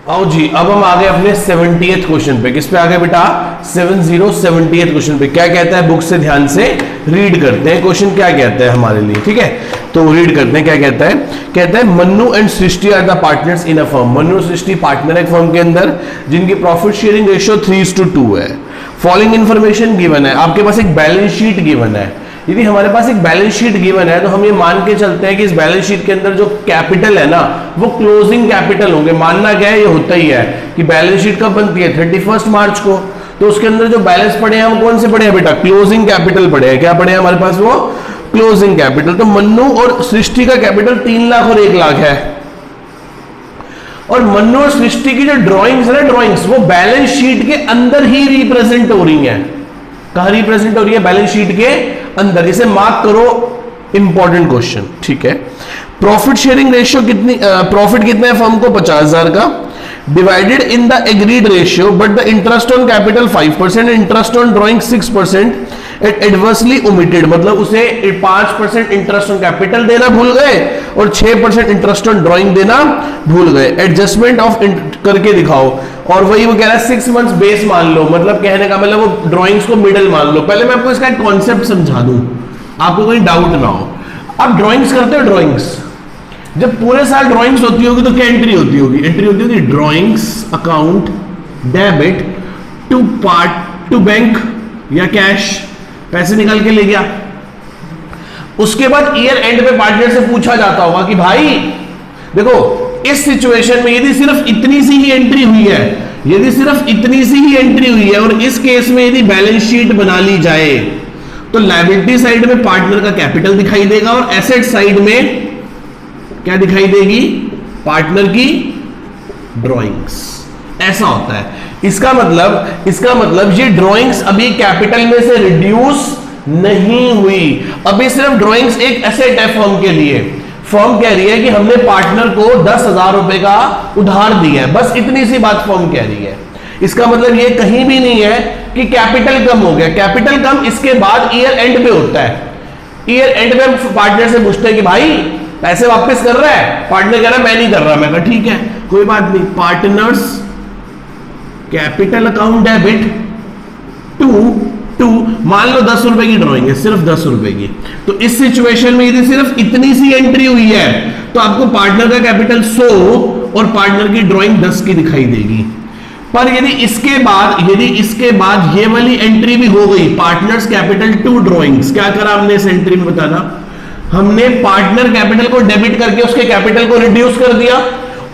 आओ जी, अब हम आ गए अपने 70th क्वेश्चन पे। किस पे आ गए बेटा? 70th क्वेश्चन पे। क्या कहता है? बुक से ध्यान से रीड करते हैं क्वेश्चन क्या कहता है हमारे लिए, ठीक है? तो रीड करते हैं क्या कहता है। कहता है Mannu and Srishti are the partners in a firm. Mannu और सृष्टि पार्टनर है एक फर्म के अंदर जिनकी प्रॉफिट शेयरिंग रेशियो 3:2 है। फॉलोइंग इन्फॉर्मेशन गिवन है। आपके पास एक बैलेंस शीट गिवन है। यदि हमारे पास एक बैलेंस शीट गिवन है तो हम ये मान के चलते हैं कि इस बैलेंस शीट के अंदर जो कैपिटल है ना वो क्लोजिंग कैपिटल होंगे। मानना क्या है, ये होता ही है कि बैलेंस शीट कब बनती है? 31 मार्च को। तो उसके अंदर जो बैलेंस पड़े हैं वो कौन से पड़े हैं बेटा? क्लोजिंग कैपिटल पड़े हैं। क्या पड़े हैं हमारे पास? वो क्लोजिंग कैपिटल। तो मन्नू और सृष्टि का कैपिटल 3 लाख और 1 लाख है। और मन्नू और सृष्टि की जो ड्रॉइंग्स है ना, ड्रॉइंग्स वो बैलेंस शीट के अंदर ही रिप्रेजेंट हो रही है। कहां रिप्रेजेंट हो रही है? बैलेंस शीट के अंदर। इसे मार्क करो, इंपॉर्टेंट क्वेश्चन, ठीक है? प्रॉफिट शेयरिंग रेशियो कितनी, प्रॉफिट कितना है फर्म को? 50,000 का, divided in the agreed ratio, but the interest on capital 5%, interest on drawing 6%, at adversely omitted, मतलब उसे 5% इंटरेस्ट ऑन कैपिटल देना भूल गए और 6% इंटरेस्ट ऑन ड्रॉइंग देना भूल गए। एडजस्टमेंट ऑफ करके दिखाओ। और वही वो कह रहा है 6 मंथ्स बेस मान लो, मतलब कहने का मतलब वो ड्रॉइंग्स को मिडल मान लो। पहले मैं आपको इसका एक कॉन्सेप्ट समझा दूं, आपको कोई डाउट ना हो। आप ड्रॉइंग्स करते हो, ड्रॉइंग्स जब पूरे साल ड्रॉइंग्स होती होगी तो क्या एंट्री होती होगी? एंट्री होती होगी drawings account debit to bank या कैश, पैसे निकाल के ले गया। उसके बाद ईयर एंड पे पार्टनर से पूछा जाता होगा कि भाई देखो इस सिचुएशन में यदि सिर्फ इतनी सी ही एंट्री हुई है, यदि सिर्फ इतनी सी ही एंट्री हुई है और इस केस में यदि बैलेंस शीट बना ली जाए तो लायबिलिटी साइड में पार्टनर का कैपिटल दिखाई देगा और एसेट साइड में क्या दिखाई देगी? पार्टनर की ड्रॉइंग्स। ऐसा होता है। इसका मतलब ये ड्राइंग्स अभी कैपिटल में से रिड्यूस नहीं हुई। अभी सिर्फ ड्राइंग्स एक एसेट है फर्म के लिए। फर्म कह रही है कि हमने पार्टनर को 10,000 रुपए का उधार दिया है, बस इतनी सी बात फर्म कह रही है। इसका मतलब ये कहीं भी नहीं है कि कैपिटल कम हो गया। कैपिटल कम इसके बाद ईयर एंड पे होता है। ईयर एंड पे हम पार्टनर से पूछते हैं कि भाई पैसे वापस कर रहा है? पार्टनर कह रहा है मैं नहीं कर रहा। मैं कहा ठीक है कोई बात नहीं, partners capital account debit to मान लो 10 रुपए की ड्रॉइंग है, सिर्फ 10 रुपए की। तो इस सिचुएशन में यदि सिर्फ इतनी सी एंट्री हुई है तो आपको पार्टनर का कैपिटल 100 और पार्टनर की ड्रॉइंग 10 की दिखाई देगी। पर यदि इसके बाद ये वाली एंट्री भी हो गई, पार्टनर्स कैपिटल 2 ड्रॉइंग्स, क्या करा हमने इस एंट्री में? बताना। हमने पार्टनर कैपिटल को डेबिट करके उसके कैपिटल को रिड्यूस कर दिया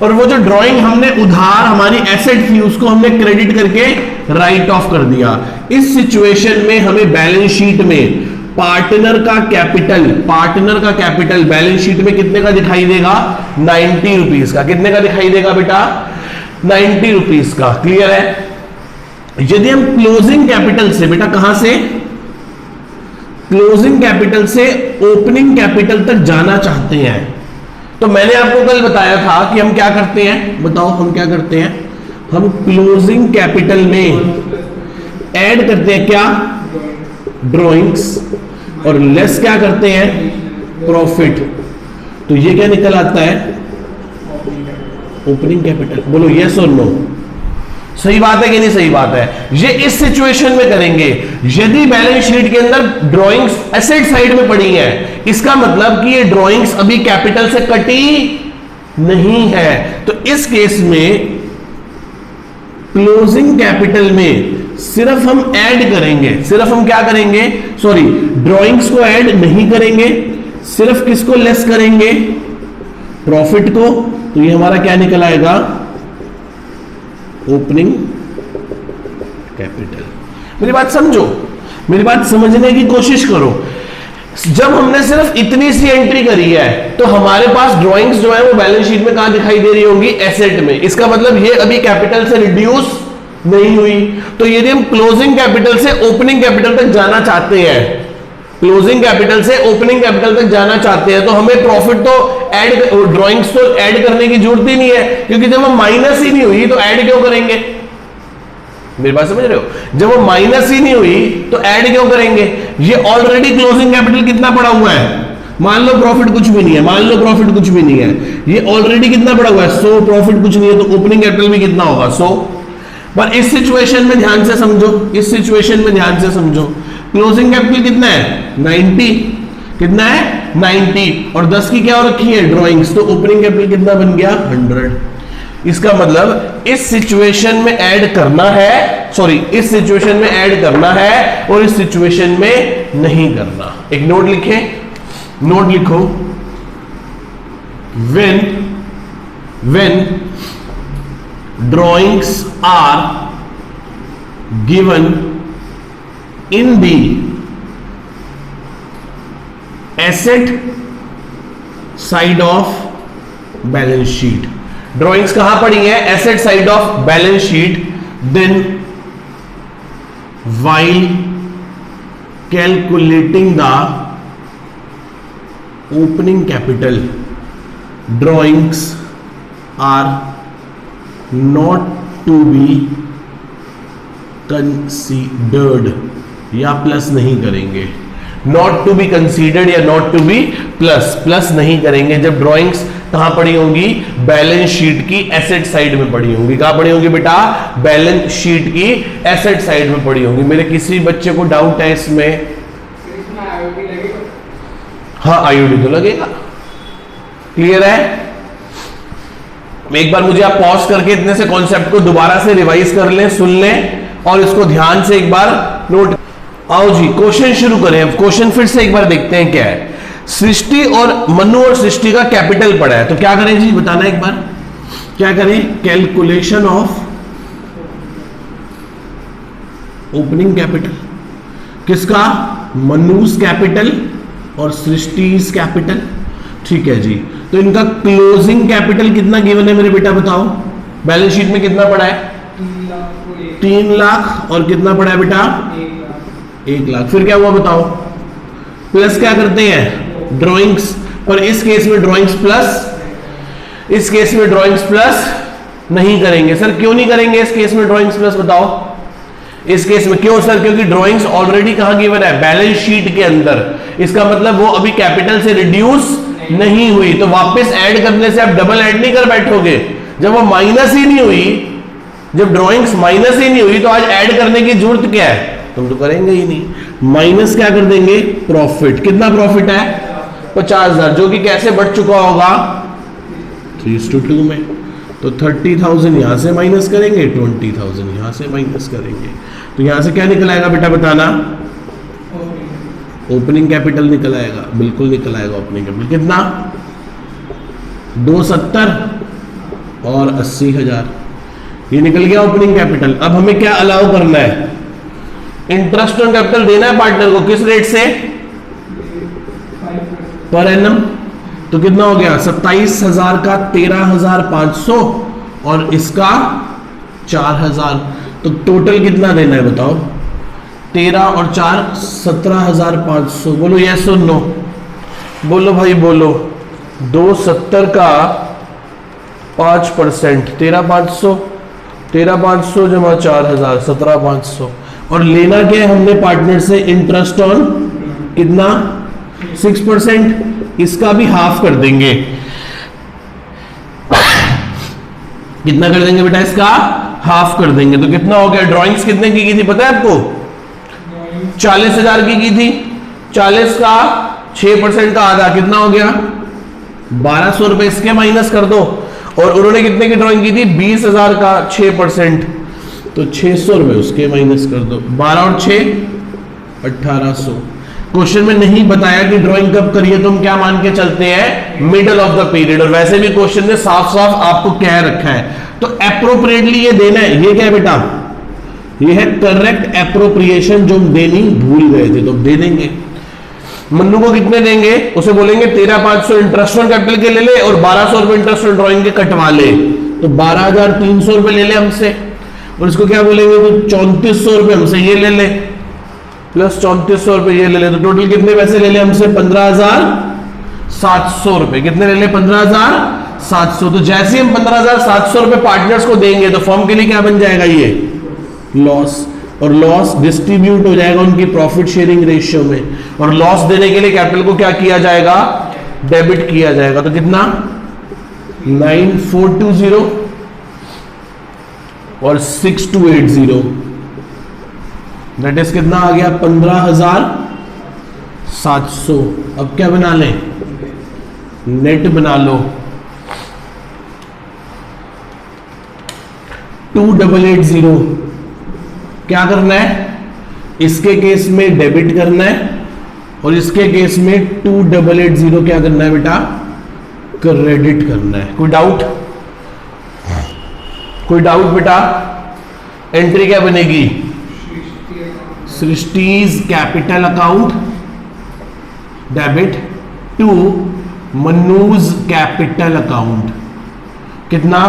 और वो जो ड्राइंग हमने उधार हमारी एसेट थी उसको हमने क्रेडिट करके राइट ऑफ कर दिया। इस सिचुएशन में हमें बैलेंस शीट में पार्टनर का कैपिटल बैलेंस शीट में कितने का दिखाई देगा? 90 रुपीज का। कितने का दिखाई देगा बेटा? 90 रुपीज का। क्लियर है? यदि हम क्लोजिंग कैपिटल से, बेटा कहां से? क्लोजिंग कैपिटल से ओपनिंग कैपिटल तक जाना चाहते हैं तो मैंने आपको कल बताया था कि हम क्या करते हैं, बताओ हम क्या करते हैं? हम क्लोजिंग कैपिटल में ऐड करते हैं क्या? ड्रॉइंग्स, और लेस क्या करते हैं? प्रॉफिट। तो ये क्या निकल आता है? Opening capital. बोलो यस और नो, सही बात है कि नहीं सही बात है? ये इस सिचुएशन में करेंगे यदि बैलेंस शीट के अंदर ड्राइंग्स एसेट साइड में पड़ी है। इसका मतलब कि ये ड्राइंग्स अभी कैपिटल से कटी नहीं है। तो इस केस में क्लोजिंग कैपिटल में सिर्फ हम ऐड करेंगे, सिर्फ हम क्या करेंगे? सॉरी, ड्राइंग्स को ऐड नहीं करेंगे, सिर्फ किसको लेस करेंगे? प्रॉफिट को। तो ये हमारा क्या निकल आएगा? Opening capital. मेरी बात समझो, मेरी बात समझने की कोशिश करो। जब हमने सिर्फ इतनी सी एंट्री करी है तो हमारे पास ड्राइंग्स जो है वो बैलेंस शीट में कहां दिखाई दे रही होंगी? एसेट में। इसका मतलब ये अभी कैपिटल से रिड्यूस नहीं हुई। तो यदि हम क्लोजिंग कैपिटल से ओपनिंग कैपिटल तक जाना चाहते हैं, क्लोजिंग कैपिटल से ओपनिंग कैपिटल तक जाना चाहते हैं तो हमें प्रॉफिट तो ऐड, ड्राइंग्स तो ऐड करने की जरूरत ही नहीं है, क्योंकि जब हम माइनस ही नहीं हुई तो ऐड क्यों करेंगे? मेरी बात समझ रहे हो? जब वो माइनस ही नहीं हुई तो ऐड क्यों करेंगे? ये ऑलरेडी क्लोजिंग कैपिटल कितना पड़ा हुआ है? मान लो प्रॉफिट कुछ भी नहीं है, मान लो प्रॉफिट कुछ भी नहीं है, ये ऑलरेडी कितना पड़ा हुआ है 100, प्रॉफिट कुछ नहीं है, तो ओपनिंग कैपिटल भी कितना होगा 100। पर इस सिचुएशन में ध्यान से समझो, इस सिचुएशन में ध्यान से समझो, क्लोजिंग कैपिटल कितना है 90, कितना है 90, और 10 की क्या हो रखी है ड्रॉइंग्स, तो ओपनिंग कैपिटल कितना बन गया 100। इसका मतलब इस सिचुएशन में ऐड करना है, सॉरी इस सिचुएशन में ऐड करना है और इस सिचुएशन में नहीं करना। एक नोट लिखे, नोट लिखो, when drawings are given in the asset side of balance sheet, drawings कहां पड़ी है asset side of balance sheet, then while calculating the opening capital drawings are not to be considered, या plus नहीं करेंगे, not to be considered या not to B plus नहीं करेंगे जब ड्राइंग्स कहां पड़ी होंगी बैलेंस शीट की एसेट साइड में पड़ी होंगी। कहां पड़ी होंगी बेटा बैलेंस शीट की एसेट साइड में पड़ी होंगी। मेरे किसी बच्चे को डाउट है इसमें? हाँ आईओडी तो लगेगा, क्लियर है। एक बार मुझे आप पॉज करके इतने से कॉन्सेप्ट को दोबारा से रिवाइज कर लें, सुन लें और इसको ध्यान से एक बार नोट। आओ जी क्वेश्चन शुरू करें। अब क्वेश्चन फिर से एक बार देखते हैं क्या है। सृष्टि और मनु और सृष्टि का कैपिटल पड़ा है, तो क्या करें जी बताना एक बार, क्या करें? कैलकुलेशन ऑफ ओपनिंग कैपिटल, किसका? मनुज कैपिटल और सृष्टिज कैपिटल, ठीक है जी। तो इनका क्लोजिंग कैपिटल कितना गिवन है मेरे बेटा बताओ? बैलेंस शीट में कितना पड़ा है? 3 लाख। और कितना पड़ा है बेटा? 1 लाख। फिर क्या हुआ बताओ? प्लस क्या करते हैं? ड्राइंग्स। पर इस केस में ड्राइंग्स प्लस, इस केस में ड्राइंग्स प्लस नहीं करेंगे। सर क्यों नहीं करेंगे इस केस में ड्राइंग्स प्लस बताओ? इस केस में क्यों सर? क्योंकि ड्राइंग्स ऑलरेडी कहां गिवन है? बैलेंस शीट के अंदर। इसका मतलब वो अभी कैपिटल से रिड्यूस नहीं हुई, तो वापस ऐड करने से आप डबल ऐड नहीं कर बैठोगे। जब वो माइनस ही नहीं हुई, जब ड्राइंग्स माइनस ही नहीं हुई, तो आज ऐड करने की जरूरत क्या है? तुम तो करेंगे ही नहीं। माइनस क्या कर देंगे? प्रॉफिट। कितना प्रॉफिट है? 50,000, जो कि कैसे बढ़ चुका होगा 3:2 में। तो 30,000 यहां से माइनस करेंगे, 20,000 यहां से माइनस करेंगे, तो यहां से क्या निकल आएगा बेटा बताना? ओपनिंग कैपिटल निकल आएगा, बिल्कुल निकल आएगा ओपनिंग कैपिटल। कितना? 270 और 80,000, ये निकल गया ओपनिंग कैपिटल। अब हमें क्या अलाउ करना है? इंटरेस्ट ऑन कैपिटल देना है पार्टनर को। किस रेट से? Per annum. तो कितना हो गया? 27,000 का 13,500 और इसका 4,000, तो टोटल कितना देना है बताओ? 13 और 4 17,500। बोलो यस और नो, बोलो भाई बोलो। 270 का 5%, 13,500, 13,500 जमा 4,000, 17,500। और लेना क्या है हमने पार्टनर से? इंटरेस्ट ऑन कितना? 6%। इसका भी हाफ कर देंगे। कितना कर देंगे बेटा? इसका हाफ कर देंगे। तो कितना हो गया? ड्राइंग्स कितने की थी पता है आपको? 40,000 की थी। 40 का 6% का आधा कितना हो गया? 1,200 रुपए। इसके माइनस कर दो। और उन्होंने कितने की ड्राइंग की थी? 20,000 का 6%, तो 600 रुपए उसके माइनस कर दो। 12 और 6 1800। क्वेश्चन में नहीं बताया कि ड्राइंग कब करिए, तो हम क्या मान के चलते हैं? Middle of the period. और वैसे भी क्वेश्चन ने साफ साफ आपको कह रखा है, तो एप्रोप्रिएटली ये देना है। ये क्या है बेटा? ये है करेक्ट एप्रोप्रिएशन, जो हम देनी भूल गए थे, तो दे देंगे। मन्नू को कितने देंगे? उसे बोलेंगे 13,500 इंटरेस्ट ऑन कैपिटल के ले ले और 1,200 रुपए इंटरेस्ट ऑन ड्राइंग के कटवा ले, तो 12,300 रुपए ले ले हमसे। और इसको क्या बोलेंगे? तो 3,400 रुपए हमसे ये ले ले, प्लस 3,400 रुपए ये ले ले, तो टोटल कितने पैसे ले ले हमसे? 15,700 रुपए। कितने ले ले? 15,700। तो जैसे हम 15,700 रुपए पार्टनर्स को देंगे, तो फर्म के लिए क्या बन जाएगा? ये लॉस। और लॉस डिस्ट्रीब्यूट हो जाएगा उनकी प्रॉफिट शेयरिंग रेशियो में। और लॉस देने के लिए कैपिटल को क्या किया जाएगा, डेबिट किया जाएगा। तो कितना 9420 और 6280, दैट इज कितना आ गया 15700। अब क्या बना लें, नेट बना लो। 2880 क्या करना है, इसके केस में डेबिट करना है और इसके केस में 2880 क्या करना है बेटा, क्रेडिट करना है। कोई डाउट, कोई डाउट बेटा? एंट्री क्या बनेगी, Srishti's capital account debit to Mannu's capital account. कितना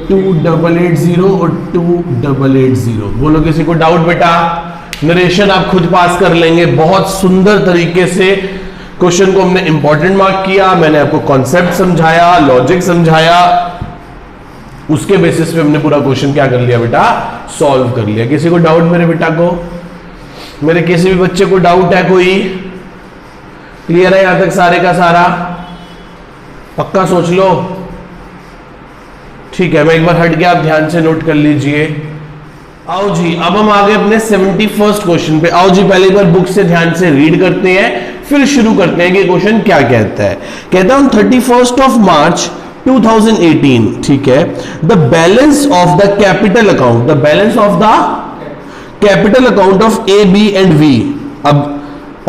2880 और 2880। बोलो किसी को डाउट बेटा? नरेशन आप खुद पास कर लेंगे। बहुत सुंदर तरीके से क्वेश्चन को हमने इंपॉर्टेंट मार्क किया, मैंने आपको कॉन्सेप्ट समझाया, लॉजिक समझाया, उसके बेसिस पे हमने पूरा क्वेश्चन क्या कर लिया बेटा, सॉल्व कर लिया। किसी को डाउट मेरे बेटा को, मेरे किसी भी बच्चे को डाउट है कोई? क्लियर है यहां तक सारे का सारा? पक्का सोच लो। ठीक है, मैं एक बार हट गया, आप ध्यान से नोट कर लीजिए। आओ जी, अब हम आगे अपने 71st क्वेश्चन पे। आओ जी, पहले एक बार बुक से ध्यान से रीड करते हैं, फिर शुरू करते हैं कि क्वेश्चन क्या कहता है। कहता है 31st of March 2018, ठीक है, the balance of the capital account, the balance of the capital account of A, B and V, अब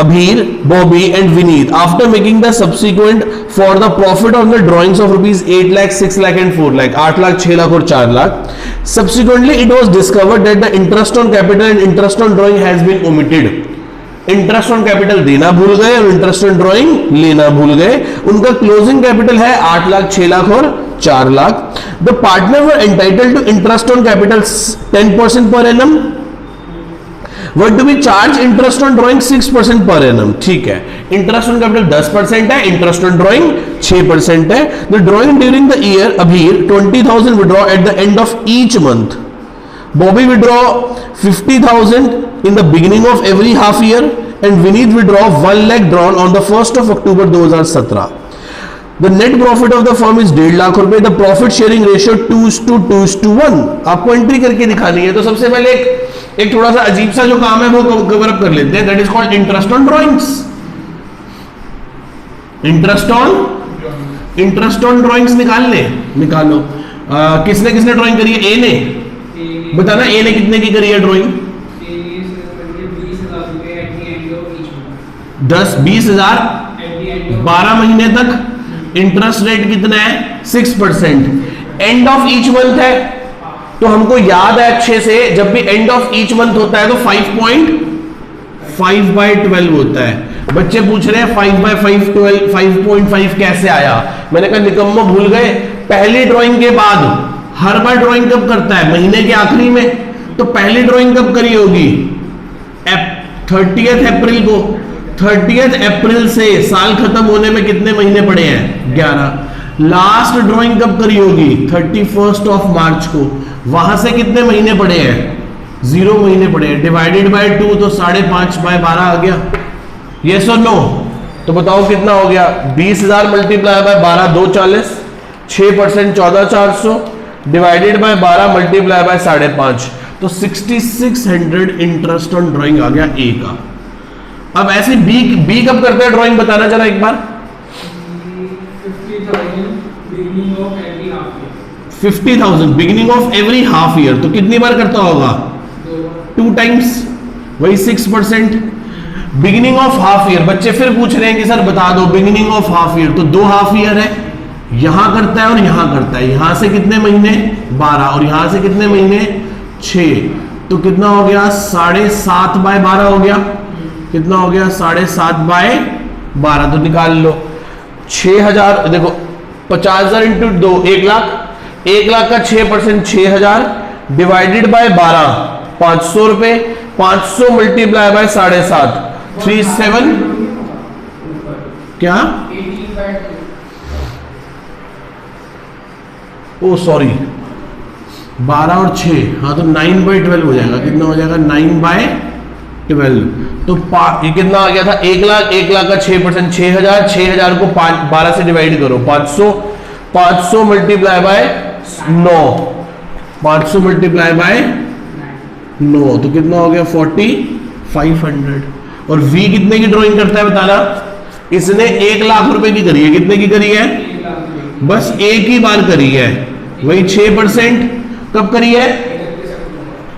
Abhir, Bobby and Vineet after making the subsequent for the profit of the drawings of rupees 8 lakh, 6 lakh and 4 lakh, 8 lakh, 6 lakh और 4 lakh. Subsequently, it was discovered that the interest on capital and interest on drawing has been omitted. Interest on capital देना भूल गए और interest on drawing लेना भूल गए। उनका closing capital है 8 लाख, 6 लाख और 4 lakh. The partner were entitled to interest on capital 10% पर annum. What do we charge interest on drawing 6% per annum? ठीक है, इंटरेस्ट ऑन कैपिटल 10% है, इंटरेस्ट ऑन ड्राइंग 6% है। The drawing during the year, Abhir 20,000 withdraw at the end of each month. Bobby withdraw 50,000 in the beginning of every half year and Vineet withdraw 1 lakh drawn on the 1st of October 2017. The net profit of the firm is 1.5 lakh रुपए। The profit sharing ratio 2:1। आपको entry करके दिखानी है। तो सबसे पहले एक थोड़ा सा अजीब सा जो काम है वो कवर अप कर लेते हैं। That is called interest on drawings. Interest on drawings निकालो। किसने किसने ड्राइंग करी है? ए ने। बताना ए ने कितने की करी है ड्राइंग? 20,000 12 महीने तक। इंटरेस्ट रेट कितना है? 6%। एंड ऑफ ईच मंथ है, तो हमको याद है अच्छे से, जब भी एंड ऑफ ईच मंथ होता है तो 5.5/12 होता है। बच्चे पूछ रहे हैं 5/5 कैसे आया? मैंने कहा निकम्मो भूल गए। पहली ड्राइंग के बाद हर बार ड्राइंग कब करता है? महीने के आखिरी में। तो पहली ड्राइंग कब करी होगी? 30 अप्रैल को। 30 अप्रैल से साल खत्म होने में कितने महीने पड़े हैं? 11। लास्ट ड्राइंग कब करी होगी? 31st of March को। वहां से कितने महीने पड़े हैं? 0 महीने पड़े हैं। डिवाइडेड बाय 2 तो 5.5/12 आ गया। यस और नो? तो बताओ कितना हो गया? 20,000 multiply by 12 2 40, 6% 14,400 divided by 12 multiply by 5.5, तो 6600 इंटरेस्ट ऑन ड्राइंग आ गया ए का। अब ऐसे बी कब करते हैं ड्राइंग? बताना जरा एक बार। 50,000 beginning of every half year. तो कितनी बार करता होगा? 2 टाइम्स, वही 6%। बिगिनिंग ऑफ हाफ ईयर, बच्चे फिर पूछ रहे हैं कि सर बता दो बिगिनिंग ऑफ हाफ ईयर। तो 2 हाफ ईयर है, यहां करता है और यहां करता है। यहां से कितने महीने? 12 और यहां से कितने महीने? 6। तो कितना हो गया? 7.5/12 हो गया। कितना हो गया? 7.5/12। तो निकाल लो 6,000। देखो 50,000 इंटू 2 1 लाख। 1 लाख का 6% 6,000 डिवाइडेड बाय 12 500 रुपए। 500 मल्टीप्लाई बाय 7.5 37 क्या? ओ सॉरी 12 और 6, हाँ तो 9/12 हो जाएगा। कितना हो जाएगा? 9/12 12। तो ये कितना आ गया था? 1 लाख, 1 लाख का 6%, 6000, 6000 को 12 से डिवाइड करो, 500, 500 मल्टीप्लाई बाय 9, 500 मल्टीप्लाई बाय 9, तो कितना हो गया? 4500। और V कितने की ड्राइंग करता है बताना? इसने 1 लाख रुपए की करी है, कितने की करी है? बस एक ही बार करी है, वही 6%। कब करी है?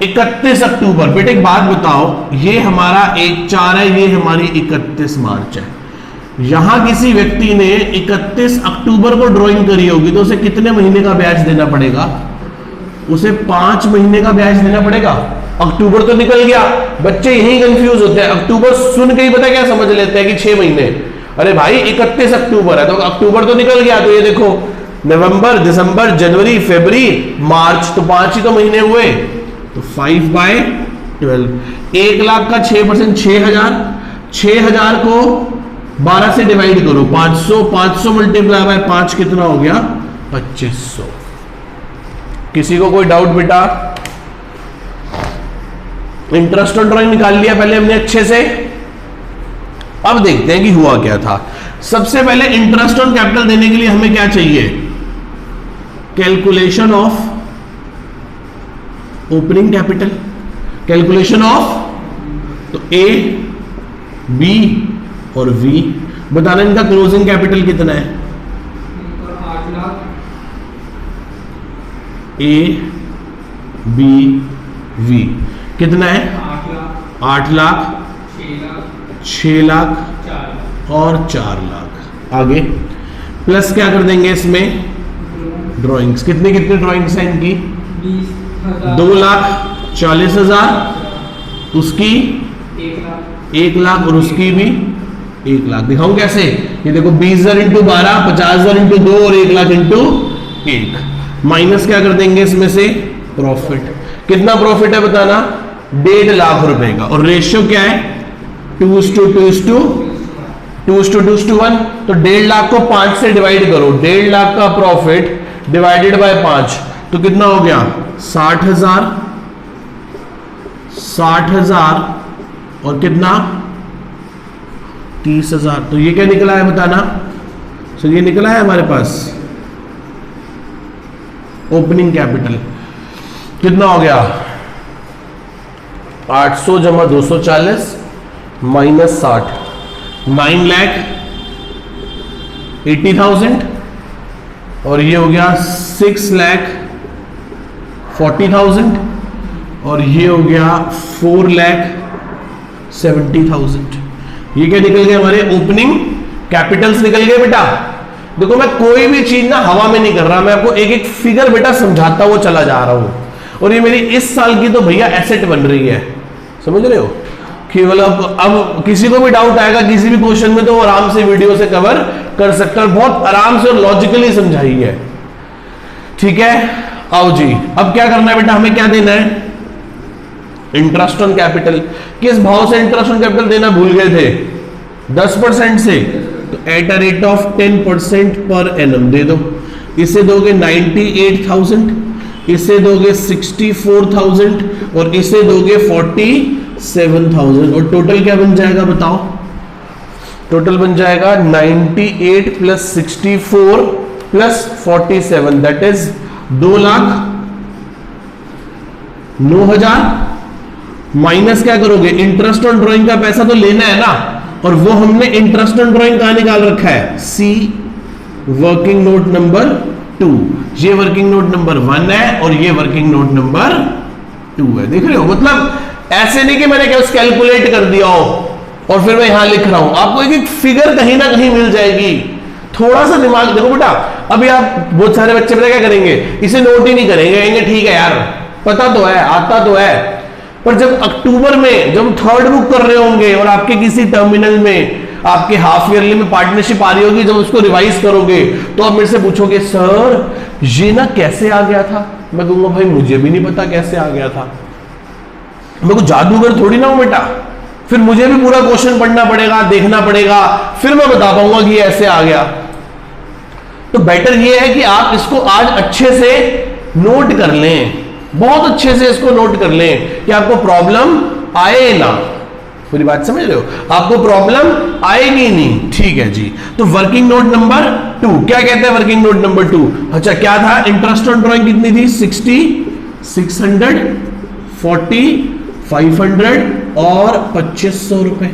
31 अक्टूबर। बेटे एक बात बताओ, ये हमारा 1/4 है, ये हमारी 31 मार्च है। यहां किसी व्यक्ति ने 31 अक्टूबर को ड्राइंग करी होगी तो उसे कितने महीने का ब्याज देना पड़ेगा? उसे 5 महीने का ब्याज देना पड़ेगा। अक्टूबर तो निकल गया, बच्चे यही कंफ्यूज होते हैं, अक्टूबर सुन के ही पता क्या समझ लेते हैं कि 6 महीने। अरे भाई 31 अक्टूबर है तो अक्टूबर तो निकल गया, तो ये देखो नवंबर, दिसंबर, जनवरी, फरवरी, मार्च, तो 5 ही तो महीने हुए। तो 5/12, 1 लाख का 6%, 6000, 6000 को 12 से डिवाइड करो, 500, 500 मल्टीप्लाई बाय 5 कितना हो गया? 2500। किसी को कोई डाउट बेटा? इंटरेस्ट ऑन ड्राइंग निकाल लिया पहले हमने अच्छे से। अब देखते हैं कि हुआ क्या था। सबसे पहले इंटरेस्ट ऑन कैपिटल देने के लिए हमें क्या चाहिए? Calculation of opening capital, calculation of, तो A, B और V बताना इनका क्लोजिंग कैपिटल कितना है? 8 लाख। A, B, V कितना है? 8 लाख, 8 लाख, 6 लाख, 6 लाख 4 लाख और 4 लाख। आगे प्लस क्या कर देंगे इसमें? ड्राइंग्स। कितनी कितनी ड्राइंग्स हैं इनकी? 20,000, 2,40,000, उसकी 1 लाख, 1 लाख और उसकी भी 1 लाख। दिखाऊं कैसे? ये देखो 20,000 इंटू 12, 50,000 इंटू 2 और 1 लाख इंटू 1। माइनस क्या कर देंगे इसमें से? प्रॉफिट। कितना प्रॉफिट है बताना? 1.5 लाख रुपए का। और रेशियो क्या है? 2:1। तो 1.5 लाख को 5 से डिवाइड करो, 1.5 लाख का प्रॉफिट डिवाइडेड बाय 5, तो कितना हो गया? 60,000, 60,000 और कितना? 30,000। तो ये क्या निकला है बताना? सर ये निकला है हमारे पास ओपनिंग कैपिटल। कितना हो गया? 800 जमा 240 माइनस 60, 9,80,000 और ये हो गया 6,40,000 और ये हो गया 4,70,000। ये क्या निकल गए? हमारे ओपनिंग कैपिटल्स निकल गए बेटा। देखो मैं कोई भी चीज ना हवा में नहीं कर रहा, मैं आपको एक एक फिगर बेटा समझाता हुआ चला जा रहा हूं। और ये मेरी इस साल की तो भैया एसेट बन रही है, समझ रहे हो? कि मतलब अब किसी को भी डाउट आएगा किसी भी क्वेश्चन में तो वो आराम से वीडियो से कवर कर सकता है, बहुत आराम से और लॉजिकली समझाई है। ठीक है, आओ जी, अब क्या करना है बेटा? हमें क्या देना है? Interest on capital. किस भाव से इंटरेस्ट ऑन कैपिटल देना भूल गए थे? 10% से। तो at a rate of 10% per annum दे दो। इसे दोगे 98,000, इसे दोगे 64,000 और इसे दोगे 47,000। और टोटल क्या बन जाएगा बताओ? टोटल बन जाएगा 98 plus 64 plus 47, that is 2,09,000। Minus क्या करोगे? इंटरेस्ट ऑन ड्राइंग का पैसा तो लेना है ना, और वो हमने इंटरेस्ट ऑन ड्राइंग कहां निकाल रखा है? सी वर्किंग नोट नंबर 2। ये वर्किंग नोट नंबर 1 है और ये वर्किंग नोट नंबर 2 है। देख रहे हो? मतलब ऐसे नहीं कि मैंने क्या कैलकुलेट कर दिया हो और फिर मैं यहां लिख रहा हूं, आपको एक एक फिगर कहीं ना कहीं मिल जाएगी। थोड़ा सा दिमाग देखो बेटा। अभी आप बहुत सारे बच्चे पता क्या करेंगे? इसे नोट ही नहीं करेंगे, कहेंगे ठीक है यार पता तो है, आता तो है। पर जब अक्टूबर में जब थर्ड बुक कर रहे होंगे और आपके किसी टर्मिनल में आपके हाफ ईयरली में पार्टनरशिप आ रही होगी, जब उसको रिवाइज करोगे तो आप मेरे से पूछोगे सर ये ना कैसे आ गया था? मैं कहूंगा भाई मुझे भी नहीं पता कैसे आ गया था, मैं कुछ जादूगर थोड़ी ना हूं बेटा। फिर मुझे भी पूरा क्वेश्चन पढ़ना पड़ेगा, देखना पड़ेगा, फिर मैं बता पाऊंगा कि ऐसे आ गया। तो बेटर ये है कि आप इसको आज अच्छे से नोट कर लें, बहुत अच्छे से इसको नोट कर लें कि आपको प्रॉब्लम आए ना। पूरी बात समझ रहे हो? आपको प्रॉब्लम आएगी नहीं, ठीक है जी। तो वर्किंग नोट नंबर 2 क्या कहता है? वर्किंग नोट नंबर 2, अच्छा क्या था? इंटरेस्ट ऑन ड्राइंग कितनी थी? 60, 600, 40, 500 और 2500 रुपए।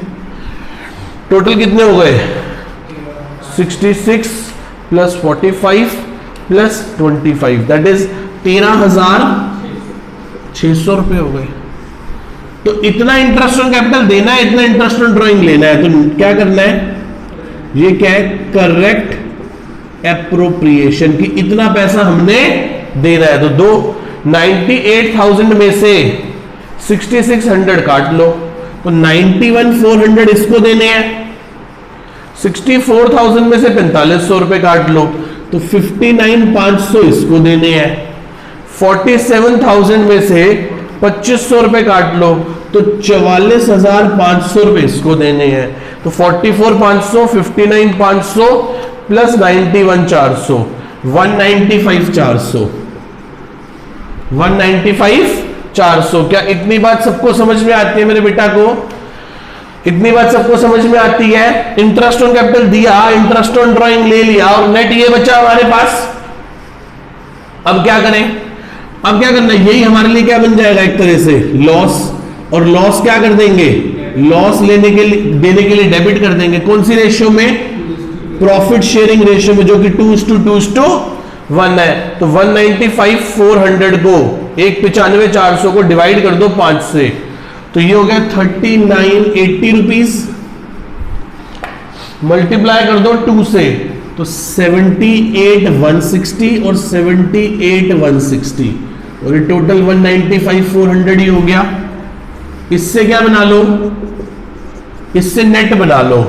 टोटल कितने हो गए? 66 प्लस 45 प्लस 25, दैट इज 13,600 रुपए हो गए। तो इतना इंटरेस्ट ऑन कैपिटल देना है, इतना इंटरेस्ट ऑन ड्राइंग लेना है, तो क्या करना है? ये क्या है? करेक्ट एप्रोप्रिएशन की इतना पैसा हमने देना है। तो 98,000 में से 6600 काट लो, तो 91,400 इसको देने हैं। 64,000 में से 4500 रुपए काट लो, तो 59,500 इसको देने हैं। 47,000 में से 2500 रुपए काट लो, तो 44,500 रुपए इसको देने हैं। तो 44,500, 59,500 प्लस 91,400, 195,400, 195,400। क्या इतनी बात सबको समझ में आती है मेरे बेटा को? इतनी बात सबको समझ में आती है? इंटरेस्ट ऑन कैपिटल दिया, इंटरेस्ट ऑन ड्राइंग ले लिया और नेट ये बचा हमारे पास। अब क्या करें? अब क्या करना है? यही हमारे लिए क्या बन जाएगा? एक तरह से लॉस। और लॉस क्या कर देंगे? लॉस देने के लिए डेबिट कर देंगे। कौन सी रेशियो में? प्रॉफिट शेयरिंग रेशियो में, जो कि 2:2:1 है। तो 195,400 को 195,400 को डिवाइड कर दो 5 से, तो ये हो गया 3980 रुपीज। मल्टीप्लाई कर दो 2 से, तो 78,160 और 78,160, और ये टोटल 195,400 ही हो गया। इससे क्या बना लो? इससे नेट बना लो।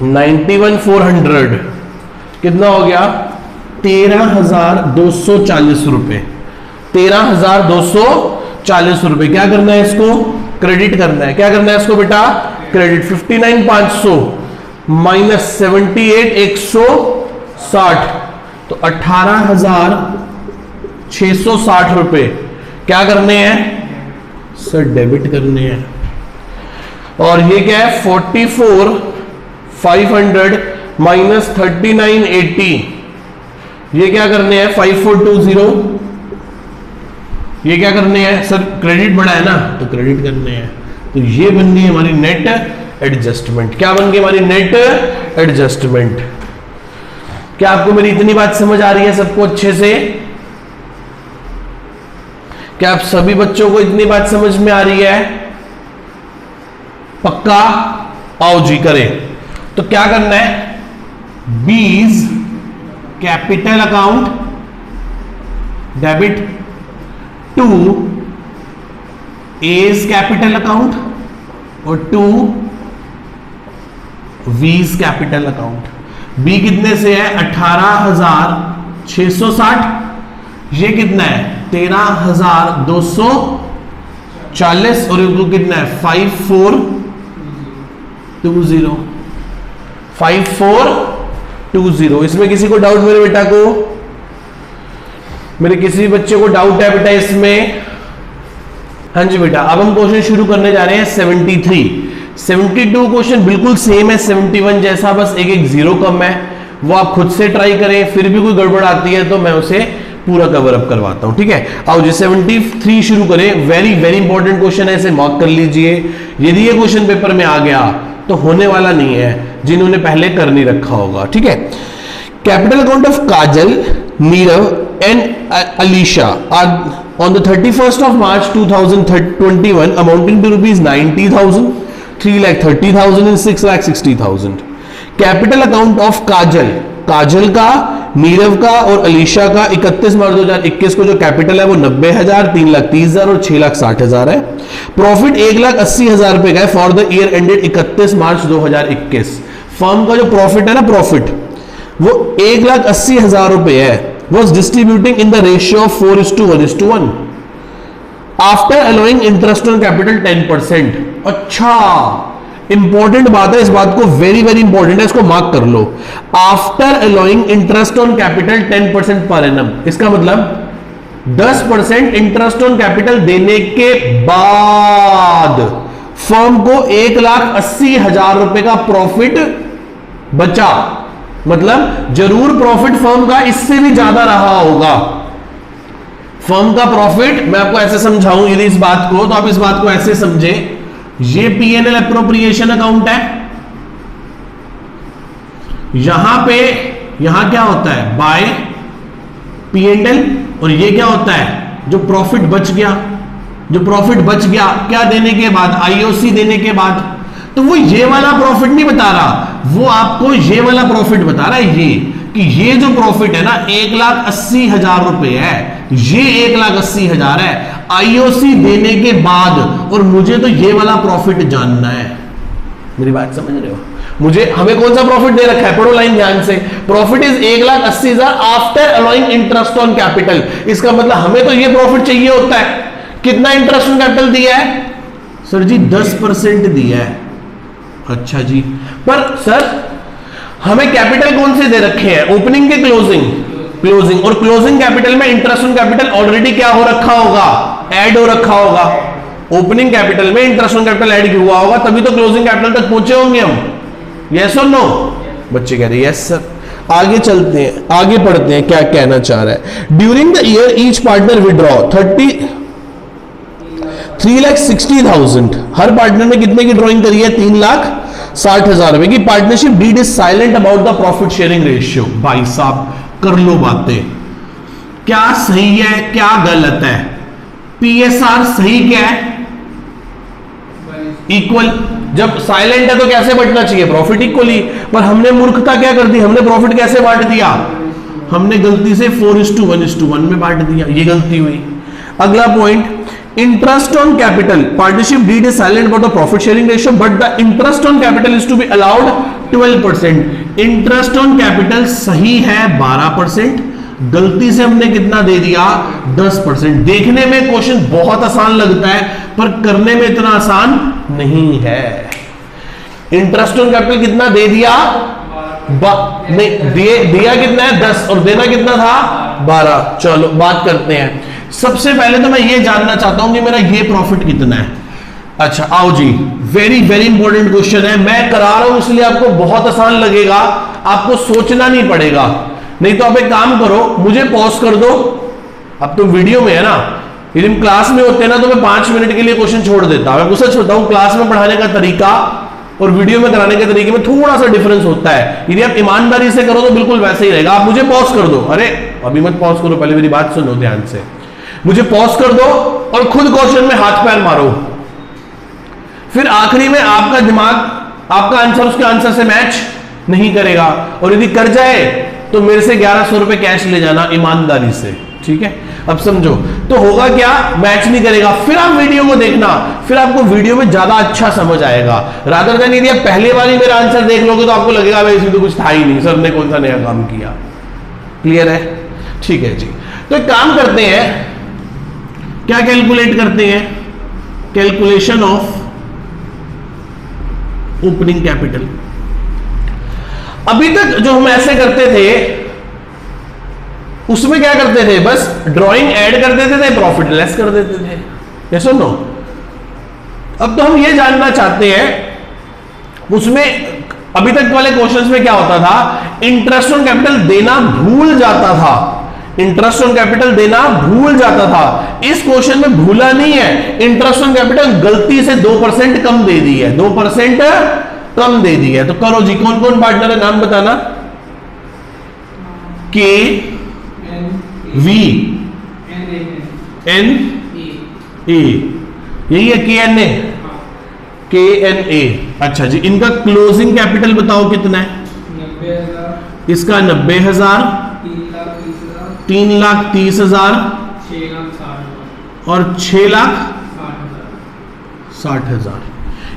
91,400 कितना हो गया? 13,240 रुपए। 13,240 रुपए। क्या करना है? इसको क्रेडिट करना है। क्या करना है इसको बेटा? क्रेडिट। 59,500 माइनस 78,160, तो 18,660 रुपए क्या करने हैं सर? डेबिट करने हैं। और ये क्या है? 44,500 माइनस 3980, ये क्या करने हैं? 5420। ये क्या करने हैं सर? क्रेडिट बढ़ा है ना, तो क्रेडिट करने हैं। तो ये बन गई हमारी नेट एडजस्टमेंट। क्या बन गई हमारी नेट एडजस्टमेंट? क्या आपको मेरी इतनी बात समझ आ रही है सबको अच्छे से? क्या आप सभी बच्चों को इतनी बात समझ में आ रही है? पक्का? आओ जी करें। तो क्या करना है? B's capital account debit to A's capital account और to V's capital account. B कितने से है? 18,660। ये कितना है? 13,240 और इनको कितना है? 5420। 5420। इसमें किसी को डाउट मेरे बेटा को? मेरे किसी बच्चे को डाउट है बेटा इसमें? हाँ जी बेटा। अब हम क्वेश्चन शुरू करने जा रहे हैं 73। 72 क्वेश्चन बिल्कुल सेम है 71 जैसा, बस एक एक जीरो कम है। वो आप खुद से ट्राई करें, फिर भी कोई गड़बड़ आती है तो मैं उसे पूरा कवर अप करवाता हूं, ठीक है। आओ जी 73 शुरू करें। वेरी वेरी इंपॉर्टेंट क्वेश्चन है, इसे मार्क कर लीजिए। यदि ये क्वेश्चन पेपर में आ गया तो होने वाला नहीं है जिन्होंने पहले कर नहीं रखा होगा, ठीक है। Capital account of Kajal, Nirav and Alisha are on the 31st of March 2021 amounting to rupees 90,000, 3,30,000 and 6,60,000. Capital account of काजल, काजल का, नीरव का और अलीशा का 31 मार्च 2021 को जो कैपिटल है वो 90,000, 3,30,000 और 6,60,000 है। प्रॉफिट 1,80,000 रुपए का है for the year ended 31 March 2021। Firm का जो प्रॉफिट है ना, प्रॉफिट वो 1,80,000 रुपए है। was distributing in the ratio of 4:1:1 after allowing interest on capital 10%। अच्छा, इंपॉर्टेंट बात है, इस बात को वेरी वेरी इंपॉर्टेंट है, इसको मार्क कर लो। After allowing interest on capital 10% per annum, इसका मतलब 10% इंटरेस्ट ऑन कैपिटल देने के बाद फर्म को 1,80,000 रुपए का प्रॉफिट बचा। मतलब जरूर प्रॉफिट फर्म का इससे भी ज्यादा रहा होगा। फर्म का प्रॉफिट, मैं आपको ऐसे समझाऊं यदि इस बात को, तो आप इस बात को ऐसे समझे, ये P&L अप्रोप्रिएशन अकाउंट है, यहां क्या होता है बाय P&L, और ये क्या होता है जो प्रॉफिट बच गया क्या देने के बाद, IOC देने के बाद। तो वो ये वाला प्रॉफिट नहीं बता रहा, वो आपको ये वाला प्रॉफिट बता रहा है, ये कि ये जो प्रॉफिट है ना 1,80,000 रुपए है, ये 1,80,000 है IOC देने के बाद, और मुझे तो ये वाला प्रॉफिट जानना है। मेरी बात समझ रहे हो? हमें कौन सा प्रॉफिट दे रखा है, पढ़ो लाइन ध्यान से। Profit is 1,80,000 after allowing interest on capital. इसका मतलब हमें तो ये प्रॉफिट चाहिए होता है। कितना इंटरेस्ट ऑन कैपिटल दिया है सर जी? 10% दिया है। अच्छा जी, पर सर हमें कैपिटल कौन से दे रखे हैं, ओपनिंग के क्लोजिंग, और क्लोजिंग कैपिटल में इंटरेस्ट ऑन कैपिटल ऑलरेडी क्या हो रखा होगा, ऐड हो रखा होगा। ओपनिंग कैपिटल में इंटरेस्ट ऑन कैपिटल ऐड हुआ होगा, तभी तो क्लोजिंग कैपिटल तक पहुंचे होंगे हम। यस और नो? बच्चे कह रहे हैं यस सर। आगे चलते हैं, आगे पढ़ते हैं क्या कहना चाह रहा है। During the year each partner withdraw 3,60,000। हर पार्टनर ने कितने की ड्रॉइंग करी है? 3,60,000 रुपए की। Partnership deed is silent about the profit sharing ratio. भाई साहब कर लो बातें, क्या सही है क्या गलत है? PSR सही क्या है? इक्वल। जब साइलेंट है तो कैसे बंटना चाहिए? Profit equally. पर हमने मूर्खता क्या कर दी, हमने प्रॉफिट कैसे बांट दिया? हमने गलती से 4:1:1 में बांट दिया, ये गलती हुई। अगला point, interest on capital, partnership deed is silent about the profit sharing ratio but the interest on capital is to be allowed 12%। Interest on capital सही है 12%, गलती से हमने कितना दे दिया? 10%। देखने में क्वेश्चन बहुत आसान लगता है पर करने में इतना आसान नहीं है। इंटरेस्ट ऑन कैपिटल कितना दे दिया? नहीं, दिया कितना है? 10, और देना कितना था? 12। चलो बात करते हैं। सबसे पहले तो मैं ये जानना चाहता हूं कि मेरा ये प्रॉफिट कितना है। अच्छा आओ जी, वेरी वेरी इंपॉर्टेंट क्वेश्चन है। मैं करा रहा हूं इसलिए आपको बहुत आसान लगेगा, आपको सोचना नहीं पड़ेगा। नहीं तो आप एक काम करो, मुझे पॉज कर दो। अब तुम वीडियो में है ना, यदि हम क्लास में होते हैं ना तो मैं 5 मिनट के लिए क्वेश्चन छोड़ देता। मैं सच होता हूं, क्लास में पढ़ाने का तरीका और वीडियो में कराने के तरीके में थोड़ा सा डिफरेंस होता है। यदि आप ईमानदारी से करो तो बिल्कुल वैसे ही रहेगा। आप मुझे पॉज कर दो, अरे अभी मत पॉज करो, पहले मेरी बात सुनो ध्यान से। मुझे पॉज कर दो और खुद क्वेश्चन में हाथ पैर मारो, फिर आखिरी में आपका दिमाग, आपका आंसर उसके आंसर से मैच नहीं करेगा, और यदि कर जाए तो मेरे से 1100 रुपए कैश ले जाना ईमानदारी से, ठीक है? अब समझो तो होगा क्या, मैच नहीं करेगा। फिर आप वीडियो को देखना, फिर आपको वीडियो में ज्यादा अच्छा समझ आएगा। रादर देन यदि आप पहले वाली मेरा आंसर देख लोगे तो आपको लगेगा भाई इसमें तो कुछ था ही नहीं, सर ने कौन सा नया काम किया। क्लियर है? ठीक है जी। तो एक काम करते हैं, क्या कैलकुलेट करते हैं? Calculation of opening capital. अभी तक जो हम ऐसे करते थे उसमें क्या करते थे, बस ड्राइंग ऐड कर देते थे, प्रॉफिट लेस कर देते थे। यस और नो? अब तो हम ये जानना चाहते हैं, उसमें अभी तक वाले क्वेश्चंस में क्या होता था, इंटरेस्ट ऑन कैपिटल देना भूल जाता था। इंटरेस्ट ऑन कैपिटल देना भूल जाता था। इस क्वेश्चन में भूला नहीं है, इंटरेस्ट ऑन कैपिटल गलती से 2% कम दे दी है, 2% कम दे दी है। तो करो जी, कौन कौन पार्टनर है नाम बताना। के वी एन ए, यही है KNA। अच्छा जी, इनका क्लोजिंग कैपिटल बताओ कितना है? 90,000। इसका 90,000, 3,30,000 और 6,60,000।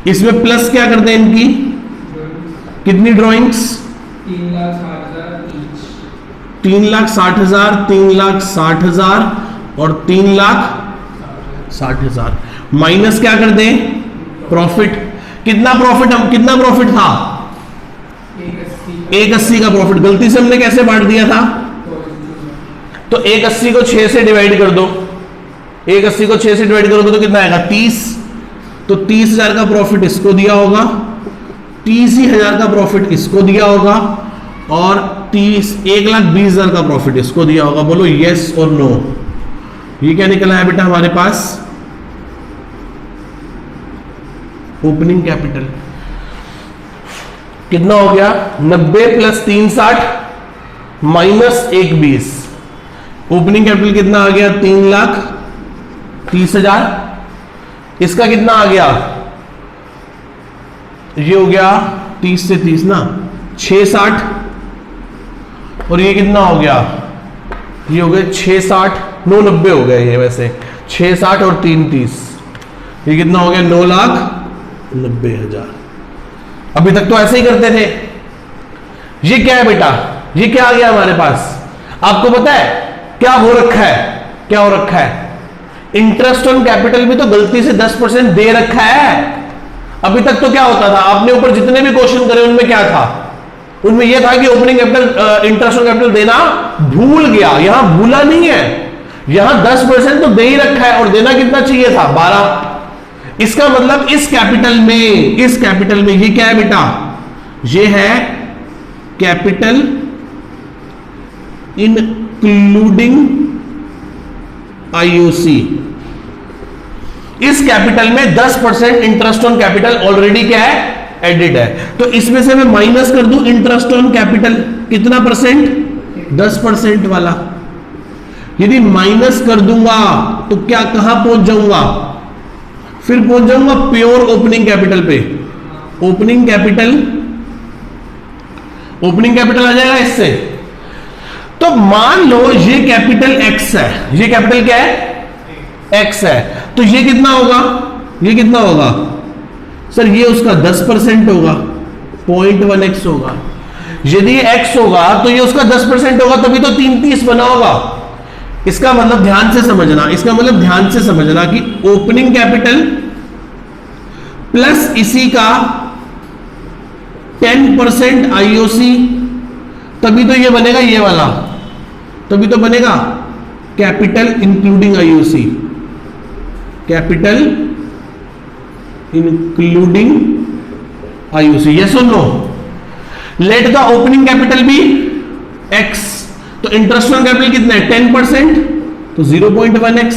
इसमें प्लस क्या करते हैं इनकी? कितनी ड्रॉइंग्स? 3,60,000, 3,60,000 और 3,60,000 माइनस क्या कर दें? प्रॉफिट। कितना प्रॉफिट था? 180 का प्रॉफिट। गलती से हमने कैसे बांट दिया था? तो 180 को 6 से डिवाइड कर दो, 180 को 6 से डिवाइड करोगे तो कितना आएगा 30। तो 30,000 का प्रॉफिट इसको दिया होगा, 30,000 का प्रॉफिट इसको दिया होगा, और 1,20,000 का प्रॉफिट इसको दिया होगा। बोलो यस और नो। ये क्या निकला है बेटा हमारे पास? ओपनिंग कैपिटल कितना हो गया? 90 प्लस 3 60 माइनस 1 20। ओपनिंग कैपिटल कितना आ गया? 3,30,000। इसका कितना आ गया? ये हो गया 30 से 30 ना, 660। और ये कितना हो गया? ये हो गया 660, 990 हो गया ये वैसे, 660 और 3 30, ये कितना हो गया? 9,90,000। अभी तक तो ऐसे ही करते थे। ये क्या है बेटा? ये क्या आ गया हमारे पास? आपको पता है क्या हो रखा है? क्या हो रखा है? इंटरेस्ट ऑन कैपिटल में तो गलती से 10% दे रखा है। अभी तक तो क्या होता था, आपने ऊपर जितने भी क्वेश्चन करे उनमें क्या था? उनमें यह था कि opening capital, interest on capital देना भूल गया। यहां भूला नहीं है, यहां 10% तो दे ही रखा है, और देना कितना चाहिए था? 12। इसका मतलब इस कैपिटल में ये क्या है बेटा? ये है कैपिटल इंक्लूडिंग आईओसी। इस कैपिटल में 10% इंटरेस्ट ऑन कैपिटल ऑलरेडी क्या है? एडिड है। तो इसमें से मैं माइनस कर दूं इंटरेस्ट ऑन कैपिटल, कितना परसेंट? 10% वाला। यदि माइनस कर दूंगा तो क्या कहां पहुंच जाऊंगा? फिर पहुंच जाऊंगा प्योर ओपनिंग कैपिटल पे। ओपनिंग कैपिटल आ जाएगा इससे। तो मान लो ये कैपिटल एक्स है, ये कैपिटल क्या है? एक्स है। तो ये कितना होगा? ये कितना होगा सर? ये उसका 10% होगा, 0.1x होगा। यदि ये x होगा तो ये उसका 10% होगा, तभी तो 330 बना होगा। इसका मतलब ध्यान से समझना, कि ओपनिंग कैपिटल प्लस इसी का 10% आईओसी, तभी तो ये बनेगा, ये वाला तभी तो बनेगा capital including IOC. Capital including IOC, yes और no? Let the opening capital be x. तो इंटरेस्ट ऑन कैपिटल कितना है? 10%, तो 0.1x।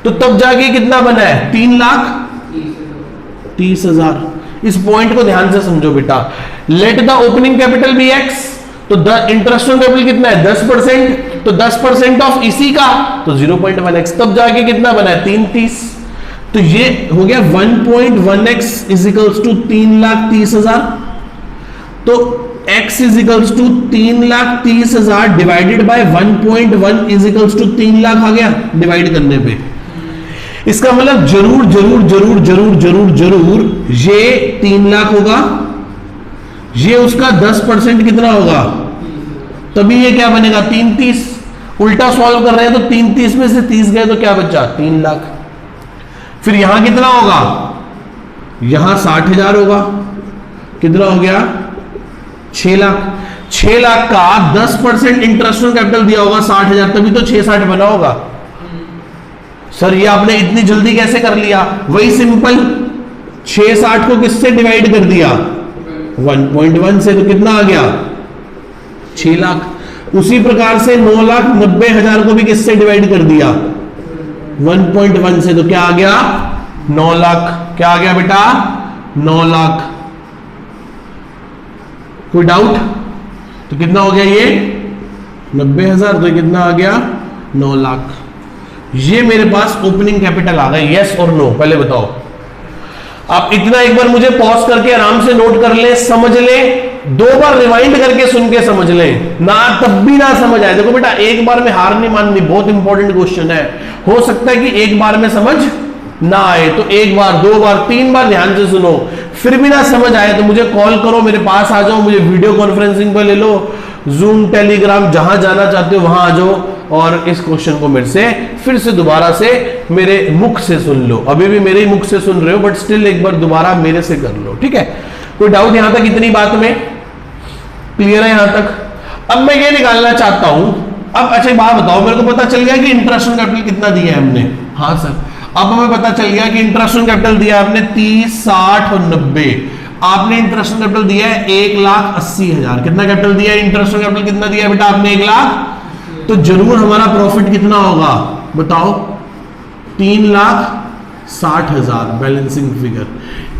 तो तब जाके कितना बना है? 3,30,000। इस पॉइंट को ध्यान से समझो बेटा। Let the opening capital be x, तो द इंटरेस्ट ऑन कैपिटल कितना है? 10%, तो 10% ऑफ इसी का, तो 0.1x। तब जाके कितना बना है? 330। तो ये हो गया 1.1x इजिकल्स टू 3,30,000। तो x is equals to 3,30,000 divided by 1.1 is equals to 3 lakh आ गया डिवाइड करने पे। इसका मतलब जरूर जरूर जरूर जरूर जरूर जरूर ये 3 लाख होगा, ये उसका 10% कितना होगा? तभी ये क्या बनेगा? 330। उल्टा सॉल्व कर रहे हैं तो 330 में से 30 गए तो क्या बचा? 3 लाख। फिर यहां कितना होगा? यहां 60,000 होगा। कितना हो गया? 6 लाख। 6 लाख का 10% इंटरेस्ट ऑन कैपिटल दिया होगा 60,000, तभी तो 660 बना होगा। सर ये आपने इतनी जल्दी कैसे कर लिया? वही सिंपल, 660 को किससे डिवाइड कर दिया? 1.1 से। तो कितना आ गया? 6 लाख। उसी प्रकार से 9,90,000 को भी किससे डिवाइड कर दिया? 1.1 से। तो क्या आ गया? 9 लाख। क्या आ गया बेटा? 9 लाख। कोई डाउट? तो कितना हो गया ये? 90,000। तो कितना आ गया? 9 लाख। ये मेरे पास ओपनिंग कैपिटल आ गया। यस और नो? पहले बताओ। आप इतना एक बार मुझे पॉज करके आराम से नोट कर ले, समझ ले, 2 बार रिवाइंड करके सुन के समझ ले ना, तब भी ना समझ आए। देखो बेटा, एक बार में हार नहीं माननी, बहुत इंपॉर्टेंट क्वेश्चन है। हो सकता है कि एक बार में समझ ना आए, तो 1 बार 2 बार 3 बार ध्यान से सुनो। फिर भी ना समझ आए तो मुझे कॉल करो, मेरे पास आ जाओ, मुझे वीडियो कॉन्फ्रेंसिंग पर ले लो, जूम, टेलीग्राम, जहां जाना चाहते हो वहां आ जाओ, और इस क्वेश्चन को मेरे से फिर से दोबारा से मेरे मुख से सुन लो। अभी भी मेरे ही मुख से सुन रहे हो, बट स्टिल एक बार दोबारा मेरे से कर लो, ठीक है? कोई डाउट यहां तक? इतनी बात में क्लियर है यहां तक? अब मैं ये निकालना चाहता हूं अब अच्छा एक बात बताओ, मेरे को पता चल गया कि इंटरेस्ट ऑन कैपिटल कितना दिया है हमने। हाँ सर, अब हमें पता चल गया कि इंटरेस्ट ऑन कैपिटल दिया है हमने 30, 60 और 90। आपने इंटरेस्ट ऑन कैपिटल दिया है 1,80,000। कितना कैपिटल दिया है? इंटरेस्ट ऑन कैपिटल कितना दिया है बेटा आपने? 1 लाख। तो जरूर हमारा प्रॉफिट कितना होगा बताओ? 3,60,000 बैलेंसिंग फिगर।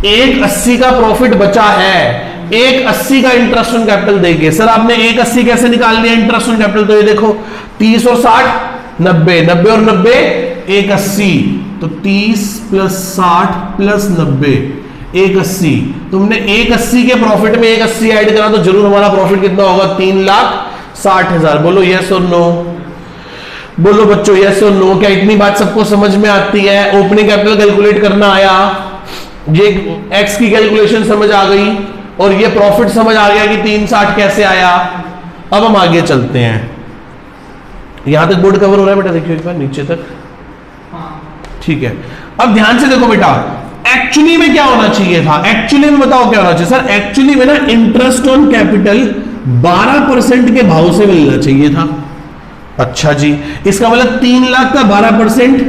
1,80 का प्रॉफिट बचा है, 1,80 का इंटरेस्ट ऑन कैपिटल देके। सर आपने 1,80 कैसे निकाल लिया इंटरेस्ट ऑन कैपिटल? तो ये देखो 30 और 60 90, 90 और 90 1,80, तो 30 प्लस 60 प्लस 90 1,80। तुमने 1,80 के प्रॉफिट में 1,80 ऐड करा तो जरूर हमारा प्रॉफिट कितना होगा? 3,60,000। बोलो यस और नो, बोलो बच्चों यस और नो। क्या इतनी बात सबको समझ में आती है? ओपनिंग कैपिटल कैलकुलेट करना आया, ये एक्स की कैलकुलेशन समझ आ गई और ये प्रॉफिट समझ आ गया कि 3,60 कैसे आया। अब हम आगे चलते हैं। यहां तक बोर्ड कवर हो रहा है बेटा? देखिए एक बार नीचे तक। ठीक है, अब ध्यान से देखो बेटा, एक्चुअली में क्या होना चाहिए था? एक्चुअली में बताओ क्या होना चाहिए? सर एक्चुअली में ना इंटरेस्ट ऑन कैपिटल 12% के भाव से मिलना चाहिए था। अच्छा जी, इसका मतलब 3 लाख का 12%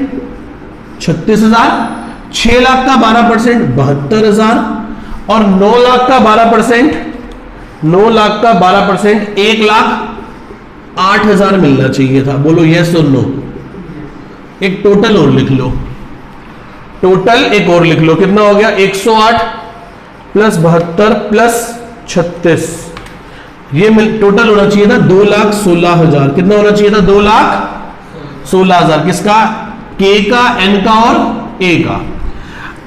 36,000, 6 लाख का 12% 72,000 और 9 लाख का 12% 9 लाख का 12% 1,08,000 मिलना चाहिए था। बोलो यस और नो। एक टोटल और लिख लो, टोटल एक और लिख लो। कितना हो गया? 108 प्लस 72 प्लस 36, ये टोटल होना चाहिए था 2,16,000। कितना होना चाहिए था? 2,16,000। किसका? के का, एन का और ए का।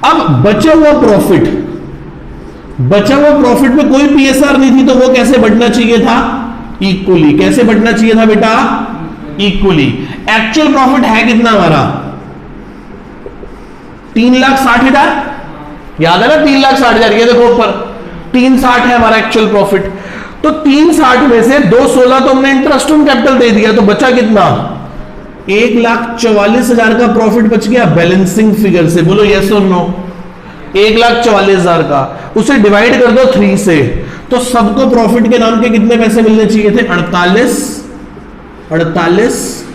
अब बचा हुआ प्रॉफिट में कोई पीएसआर नहीं थी, तो वो कैसे बढ़ना चाहिए था? इक्वली। कैसे बढ़ना चाहिए था बेटा? इक्वली। एक्चुअल प्रॉफिट है कितना हमारा? 3,60,000। याद है ना 3,60,000? ये देखो ऊपर 360 है हमारा एक्चुअल प्रॉफिट। तो 360 में से 216 तो हमने इंटरेस्ट ऑन कैपिटल दे दिया, तो बचा कितना? 1,44,000 का प्रॉफिट बच गया बैलेंसिंग फिगर से। बोलो यस और नो। 1,44,000 का, उसे डिवाइड कर दो 3 से, तो सबको प्रॉफिट के नाम के कितने पैसे मिलने चाहिए थे? 48, 48,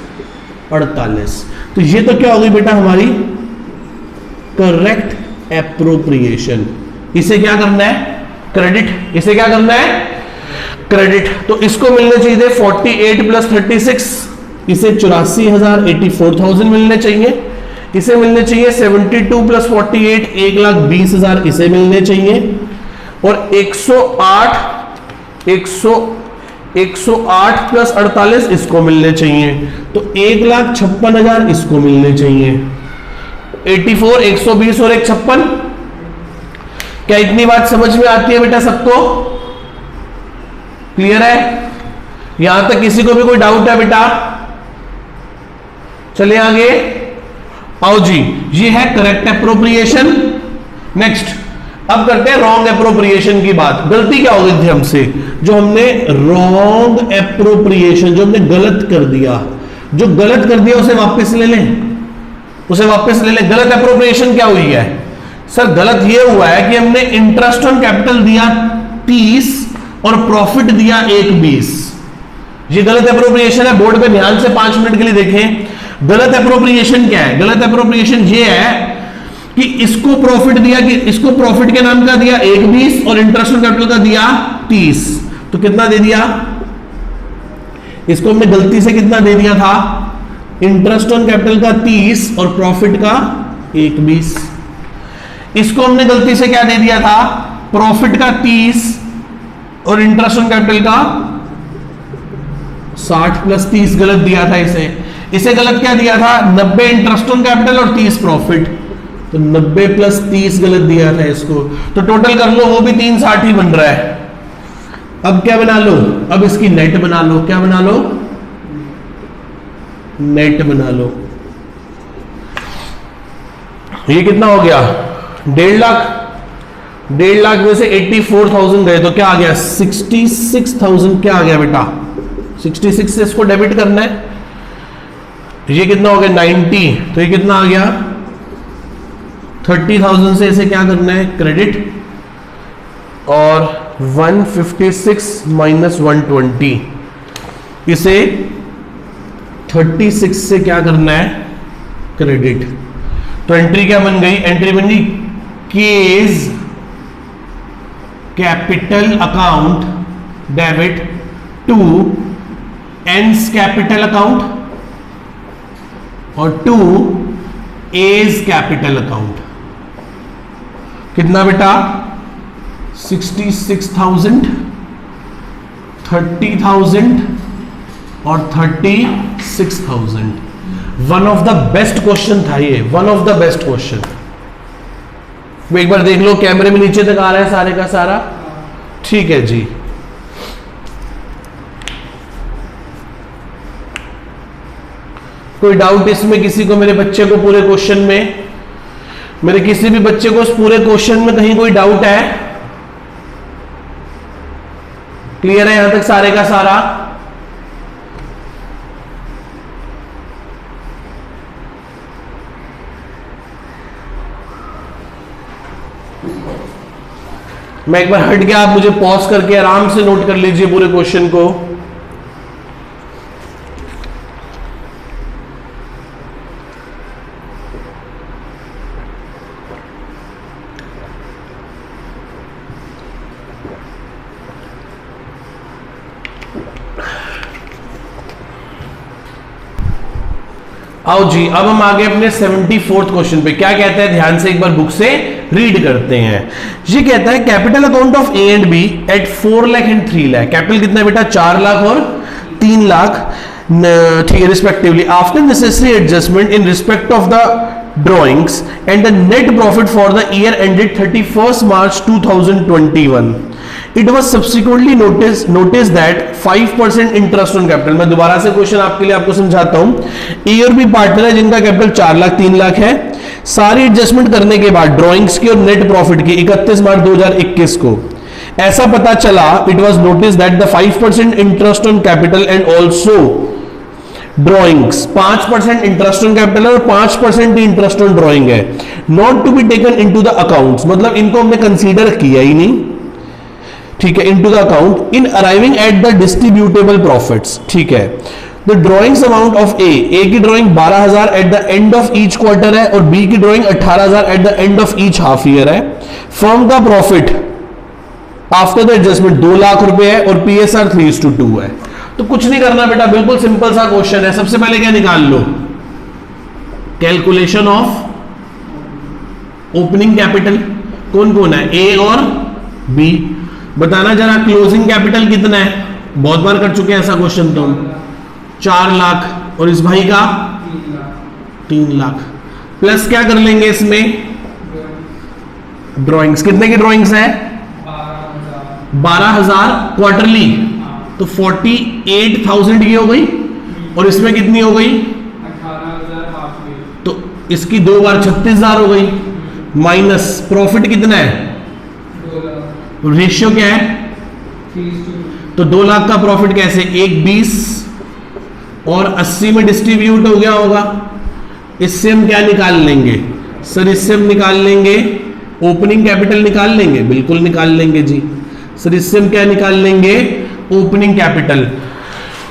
48। तो ये तो क्या हो गई बेटा हमारी करेक्ट एप्रोप्रिएशन। इसे क्या करना है? क्रेडिट। इसे क्या करना है? क्रेडिट। तो इसको मिलने चाहिए थे 48 प्लस 36, इसे 84,000 84,000 मिलने चाहिए। इसे मिलने चाहिए 72 प्लस 48 1,20,000 इसे मिलने चाहिए। और 108 प्लस 48 इसको मिलने चाहिए, तो 1,56,000 इसको मिलने चाहिए। 84 120 और 156। क्या इतनी बात समझ में आती है बेटा सबको? क्लियर है? यहां तक किसी को भी कोई डाउट है बेटा? चलिए आगे आओ जी। ये है करेक्ट एप्रोप्रिएशन। नेक्स्ट अब करते हैं रॉन्ग एप्रोप्रिएशन की बात। गलती क्या हो गई थी हमसे? जो हमने रॉन्ग एप्रोप्रिएशन, जो हमने गलत कर दिया, जो गलत कर दिया उसे वापस ले लें, उसे वापस ले लें। गलत एप्रोप्रिएशन क्या हुई है? सर गलत ये हुआ है कि हमने इंटरेस्ट ऑन कैपिटल दिया 30 और प्रॉफिट दिया 1,20। ये गलत एप्रोप्रिएशन है। बोर्ड पे ध्यान से 5 मिनट के लिए देखें। गलत एप्रोप्रिएशन क्या है? गलत एप्रोप्रिएशन ये है कि इसको प्रॉफिट दिया, कि इसको प्रॉफिट के नाम का दिया 1,20 और इंटरेस्ट ऑन कैपिटल का दिया 30, तो कितना दे दिया? इसको हमने गलती से कितना दे दिया था? इंटरेस्ट ऑन कैपिटल का 30 और प्रॉफिट का 1,20। इसको हमने गलती से क्या दे दिया था? प्रॉफिट का 30 और इंटरेस्ट ऑन कैपिटल का 60 प्लस 30 गलत दिया था इसे। इसे गलत क्या दिया था? 90 इंटरेस्ट ऑन कैपिटल और 30 प्रॉफिट, तो 90 प्लस 30 गलत दिया था इसको। तो टोटल कर लो, वो भी 360 ही बन रहा है। अब क्या बना लो? अब इसकी नेट बना लो। क्या बना लो? नेट बना लो। ये कितना हो गया? 1.5 लाख। 1.5 लाख में से 84,000 गए, तो क्या आ गया? 66,000। क्या आ गया बेटा? 66 से इसको डेबिट करना है। ये कितना हो गया? 90। तो ये कितना आ गया? 30,000 से इसे क्या करना है? क्रेडिट। और 156 माइनस 120 इसे 36 से क्या करना है, क्रेडिट। तो एंट्री क्या बन गई, एंट्री बन गई K's capital account debit to N's capital account और टू एज कैपिटल अकाउंट। कितना बेटा, 66,000, 30,000 और 36,000। One of the best question था ये, one of the best question. एक बार देख लो, कैमरे में नीचे तक आ रहा है सारे का सारा, ठीक है जी। कोई डाउट इसमें किसी को, मेरे बच्चे को पूरे क्वेश्चन में, मेरे किसी भी बच्चे को इस पूरे क्वेश्चन में कहीं कोई डाउट है? क्लियर है यहां तक सारे का सारा? मैं एक बार हट गया, आप मुझे पॉज करके आराम से नोट कर लीजिए पूरे क्वेश्चन को। आओ जी, अब हम आगे अपने 74th क्वेश्चन पे। क्या कहता है, ध्यान से एक बार बुक से रीड करते हैं। ये कहता है capital account of A and B at 4 lakh and 3 lakh. Capital कितना है बेटा, 4 लाख और 3 लाख, ठीक है, respectively. After necessary adjustment in respect of the drawings and the net profit for the year ended 31 March 2021, it was subsequently notice that 5% interest on capital. मैं दोबारा से question आपके लिए आपको समझाता हूं। ए और बी पार्टनर है जिनका कैपिटल 4 लाख 3 लाख है। सारी एडजस्टमेंट करने के बाद ड्रॉइंग्स की और नेट प्रॉफिट की 31 मार्च 2021 को ऐसा पता चला, it was notice that the 5% interest on capital and also drawings, 5% interest on capital और 5% इंटरेस्ट ऑन ड्रॉइंग है, not to be taken into the accounts, मतलब इनको हमने कंसीडर किया ही नहीं, ठीक है, into the account in arriving at the distributable profits, ठीक है। The drawings amount of A की drawing 12,000 at the end of each quarter है और बी की drawing 18,000 eight the end of each half year है। फर्म का profit after the adjustment 2 lakh रुपए है और पीएसआर 3:2 है। तो कुछ नहीं करना बेटा, बिल्कुल सिंपल सा क्वेश्चन है। सबसे पहले क्या निकाल लो, कैलकुलेशन ऑफ ओपनिंग कैपिटल। कौन कौन है, ए और बी। बताना जरा क्लोजिंग कैपिटल कितना है, बहुत बार कर चुके हैं ऐसा क्वेश्चन तो। 4 लाख और इस भाई का 3 लाख। प्लस क्या कर लेंगे इसमें, ड्रॉइंग्स। कितने की ड्रॉइंग्स है, 12,000 क्वार्टरली, तो 48,000 की हो गई और इसमें कितनी हो गई, 18,000। तो इसकी 2 बार 36,000 हो गई। माइनस प्रॉफिट कितना है, रेशियो क्या है, 3:2। तो 2 लाख का प्रॉफिट कैसे, 1/20 और 80 में डिस्ट्रीब्यूट हो गया होगा। इससे हम क्या निकाल लेंगे सर, इससे हम निकाल लेंगे ओपनिंग कैपिटल निकाल लेंगे, बिल्कुल निकाल लेंगे जी सर। इससे हम क्या निकाल लेंगे, ओपनिंग कैपिटल।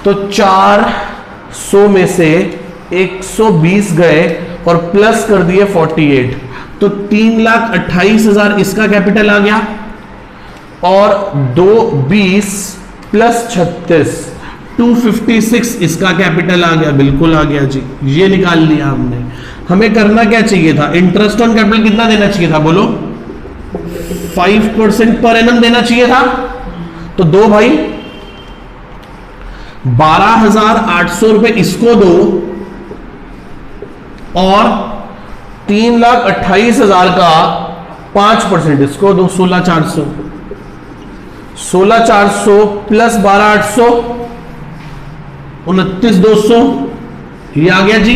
तो 400 में से 120 गए और प्लस कर दिए 48, तो 3,28,000 इसका कैपिटल आ गया और 220 प्लस 36 256 इसका कैपिटल आ गया, बिल्कुल आ गया जी, ये निकाल लिया हमने। हमें करना क्या चाहिए था, इंटरेस्ट ऑन कैपिटल कितना देना चाहिए था बोलो, 5% पर एनम देना चाहिए था। तो दो भाई 12,800 रुपए इसको दो और 3,28,000 का 5% इसको दो, 16,400 प्लस 12,800 29,200, ये आ गया जी।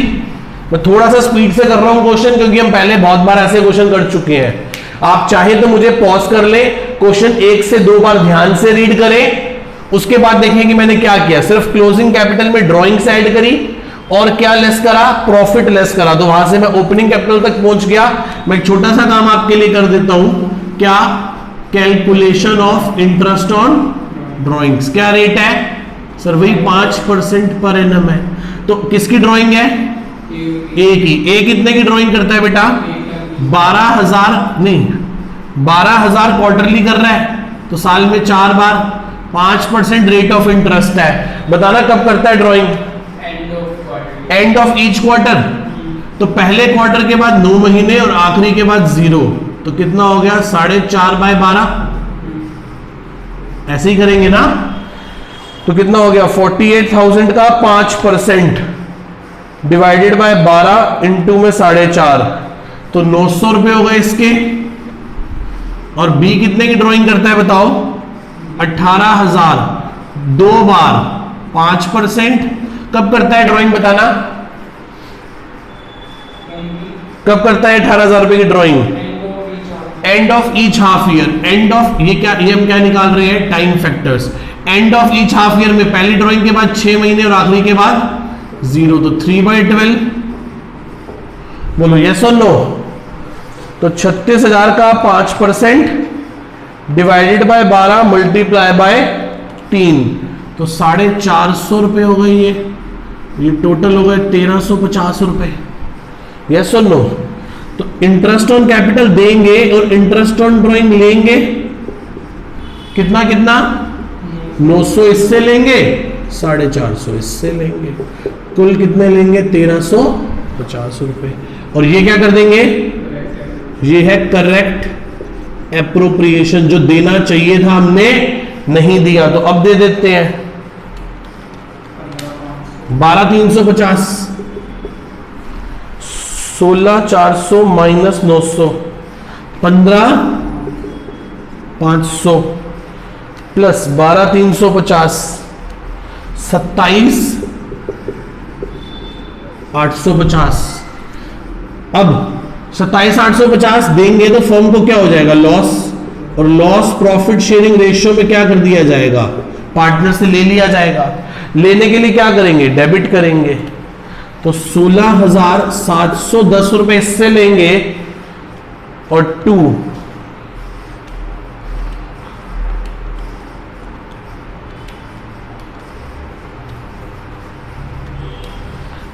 मैं थोड़ा सा स्पीड से कर रहा हूं क्वेश्चन क्योंकि हम पहले बहुत बार ऐसे क्वेश्चन कर चुके हैं। आप चाहे तो मुझे पॉज कर ले, क्वेश्चन 1 से 2 बार ध्यान से रीड करें, उसके बाद देखें कि मैंने क्या किया। सिर्फ क्लोजिंग कैपिटल में ड्रॉइंग्स ऐड करी और क्या लेस करा, प्रॉफिट लेस करा, तो वहां से मैं ओपनिंग कैपिटल तक पहुंच गया। मैं एक छोटा सा काम आपके लिए कर देता हूं, क्या, calculation of interest on drawings. क्या रेट है सर वही 5% पर एनम है। तो किसकी ड्राइंग है? ए की। ए कितने की ड्राइंग करता है बेटा? 12,000 नहीं, 12,000 क्वार्टरली कर रहा है, तो साल में 4 बार। 5% रेट ऑफ इंटरेस्ट है। बताना कब करता है drawing? And of each quarter. तो पहले क्वार्टर के बाद 9 महीने और आखिरी के बाद 0। तो कितना हो गया? 4.5/12। ऐसे ही करेंगे ना? तो कितना हो गया? 48,000 का 5% डिवाइडेड बाय 12 इंटू में 4.5, तो 900 रुपए हो गए इसके। और बी कितने की ड्राइंग करता है बताओ? 18,000 2 बार 5%। कब करता है ड्राइंग बताना? कब करता है 18,000 रुपए की drawing? And of each half year. End of ये क्या, ये हम क्या निकाल रहे हैं? Time factors. And of each half year में पहली ड्राइंग के बाद 6 महीने और आखिरी के बाद 0, तो 3/12। बोलो यस और नो? तो 36,000 का 5% डिवाइडेड बाय 12 मल्टीप्लाई बाय 3, तो 450 रुपए हो गए। ये टोटल हो गए 1350 रुपए। यस और नो? तो इंटरेस्ट ऑन कैपिटल देंगे और इंटरेस्ट ऑन ड्राइंग लेंगे। कितना कितना? 900 इससे लेंगे, 450 इससे लेंगे, कुल कितने लेंगे? 1350 रुपए। और ये क्या कर देंगे? ये है करेक्ट एप्रोप्रिएशन। जो देना चाहिए था हमने नहीं दिया, तो अब दे देते हैं। 12,350, 16,400 माइनस 900, 15,500 प्लस 12,350, 27,850। अब 27,850 देंगे तो फर्म को क्या हो जाएगा? लॉस। और लॉस प्रॉफिट शेयरिंग रेशियो में क्या कर दिया जाएगा? पार्टनर से ले लिया जाएगा। लेने के लिए क्या करेंगे? डेबिट करेंगे। तो 16,710 रुपए इससे लेंगे और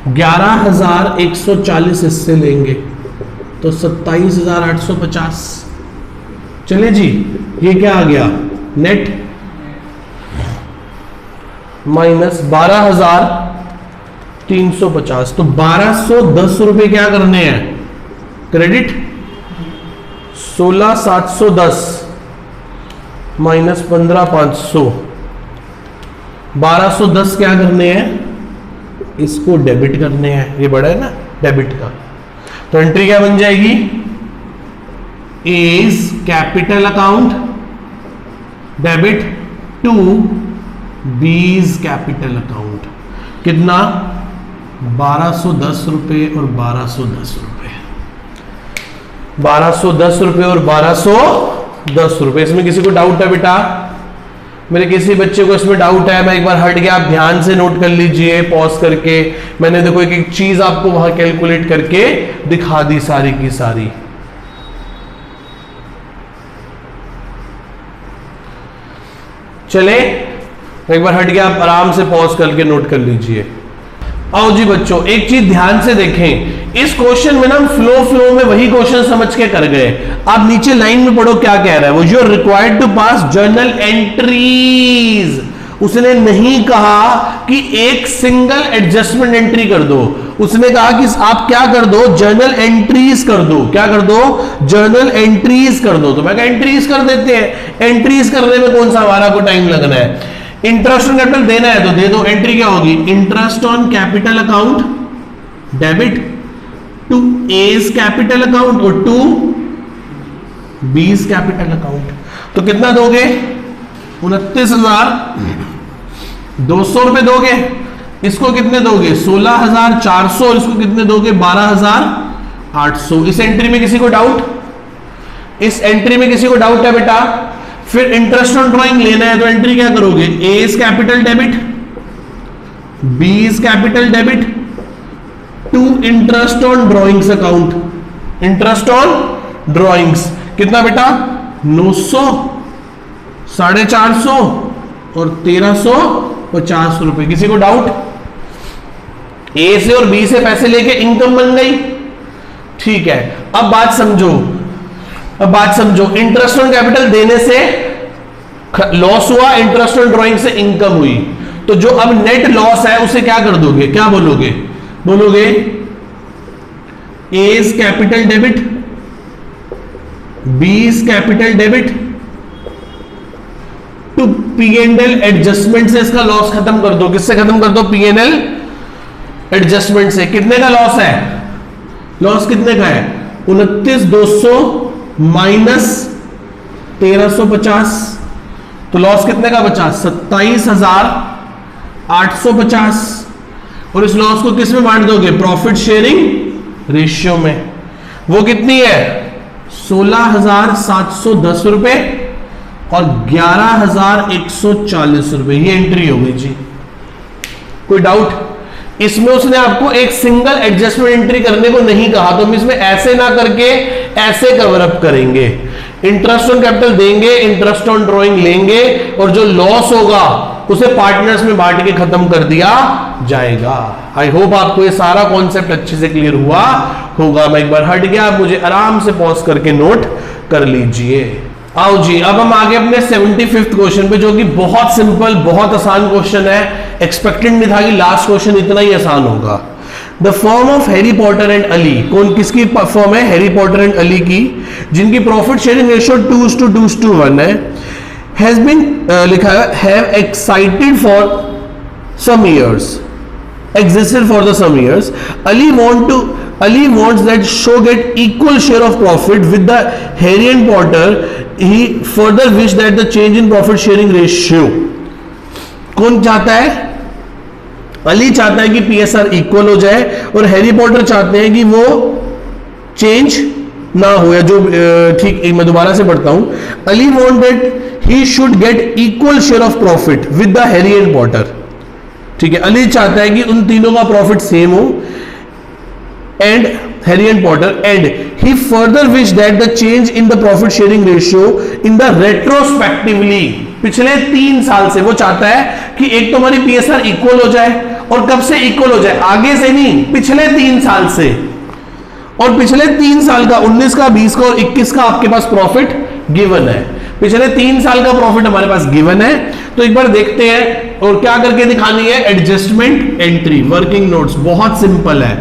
11,140 इससे लेंगे, तो 27,850। चले जी, ये क्या आ गया? Net minus 12,350। तो 1,210 रुपए क्या करने हैं? क्रेडिट। 16,710 माइनस 15,500, 1,210 क्या करने हैं? इसको डेबिट करने हैं। ये बड़ा है ना डेबिट का। तो एंट्री क्या बन जाएगी? A's capital account debit to B's capital account. कितना? 1,210 रुपए और 1,210 रुपए, 1,210 रुपए और 1,210 रुपए। इसमें किसी को डाउट है बेटा? मेरे किसी बच्चे को इसमें डाउट है? मैं एक बार हट गया, आप ध्यान से नोट कर लीजिए पॉज करके। मैंने देखो एक एक चीज आपको वहां कैलकुलेट करके दिखा दी सारी की सारी। चले, एक बार हट गया, आप आराम से पॉज करके नोट कर लीजिए। आओ जी बच्चों, एक चीज ध्यान से देखें। इस क्वेश्चन में ना हम फ्लो में वही क्वेश्चन समझ के कर गए। आप नीचे लाइन में पढ़ो क्या कह रहा है वो। You're required to pass journal entries. उसने नहीं कहा कि एक सिंगल एडजस्टमेंट एंट्री कर दो, उसने कहा कि आप क्या कर दो? जर्नल एंट्रीज कर दो। क्या कर दो? जर्नल एंट्रीज कर दो। तो मैं कहा एंट्रीज कर देते हैं। एंट्रीज करने में कौन सा हमारा को टाइम लगना है? इंटरेस्ट ऑन कैपिटल देना है तो दे दो। एंट्री क्या होगी? Interest on capital account debit to A's capital account और टू बीज कैपिटल अकाउंट। तो कितना दोगे? 29,200 रुपए दोगे। इसको कितने दोगे? 16,400। और इसको कितने दोगे? 12,800। इस एंट्री में किसी को डाउट? इस एंट्री में किसी को डाउट है बेटा? फिर इंटरेस्ट ऑन ड्राइंग लेना है तो एंट्री क्या करोगे? A's capital debit, B's capital debit to interest on drawings account. Interest on drawings कितना बेटा? 900, 450 और 50 रुपए। किसी को डाउट? ए से और बी से पैसे लेके इनकम बन गई, ठीक है। अब बात समझो, इंटरेस्ट ऑन कैपिटल देने से लॉस हुआ, इंटरेस्ट ऑन ड्रॉइंग से इनकम हुई, तो जो अब नेट लॉस है उसे क्या कर दोगे, क्या बोलोगे A is capital debit, B is capital debit, to P&L adjustment से इसका लॉस खत्म कर दो। किससे खत्म कर दो? P&L एडजस्टमेंट से। कितने का लॉस है? लॉस कितने का है? 29,200 माइनस 1350, तो लॉस कितने का बचा? 27,850। और इस लॉस को किस में बांट दोगे? प्रॉफिट शेयरिंग रेशियो में। वो कितनी है? 16,710 रुपए और 11,140 रुपए। ये एंट्री हो गई जी। कोई डाउट? इसमें उसने आपको एक सिंगल एडजस्टमेंट एंट्री करने को नहीं कहा, तो हम इसमें ऐसे ना करके ऐसे कवर अप करेंगे। इंटरेस्ट ऑन कैपिटल देंगे, इंटरेस्ट ऑन ड्रॉइंग लेंगे, और जो लॉस होगा उसे पार्टनर्स में बांट के खत्म कर दिया जाएगा। आई होप आपको ये सारा कॉन्सेप्ट अच्छे से क्लियर हुआ होगा। मैं एक बार हट गया, आप मुझे आराम से पॉज करके नोट कर लीजिए। आओ जी, अब हम आगे अपने 75th क्वेश्चन पे, जो कि बहुत सिंपल, बहुत आसान क्वेश्चन है। एक्सपेक्टेड नहीं था कि लास्ट क्वेश्चन इतना ही आसान होगा। The firm of Harry Potter and Ali, कौन किसकी फर्म है? हैरी पॉटर एंड अली की, जिनकी प्रॉफिट शेयरिंग रेशियो 2:1 है, हैज बीन लिखा है have excited for some years, existed for the some years. Ali wants that show get equal share of profit with the Harry and Potter. He further wished that the change in profit sharing ratio. कौन चाहता है? अली चाहता है कि PSR equal हो जाए, और Harry Potter चाहते हैं कि वो चेंज ना हो, या जो ठीक, मैं दोबारा से पढ़ता हूं। Ali want that he should get equal share of profit with the Harry and Potter, ठीक है। अली चाहता है कि उन तीनों का प्रॉफिट सेम हो, and Harry and Potter, and he further wish that the change in the profit sharing ratio in the retrospectively, पिछले 3 साल से वो चाहता है कि एक तो हमारी PSR इक्वल हो जाए, और कब से इक्वल हो जाए? आगे से नहीं, पिछले 3 साल से। और पिछले 3 साल का 19 का 20 का और 21 का आपके पास प्रॉफिट गिवन है। पिछले 3 साल का प्रॉफिट हमारे पास गिवन है, तो एक बार देखते हैं। और क्या करके दिखानी है? एडजस्टमेंट एंट्री, वर्किंग नोट्स, बहुत सिंपल है।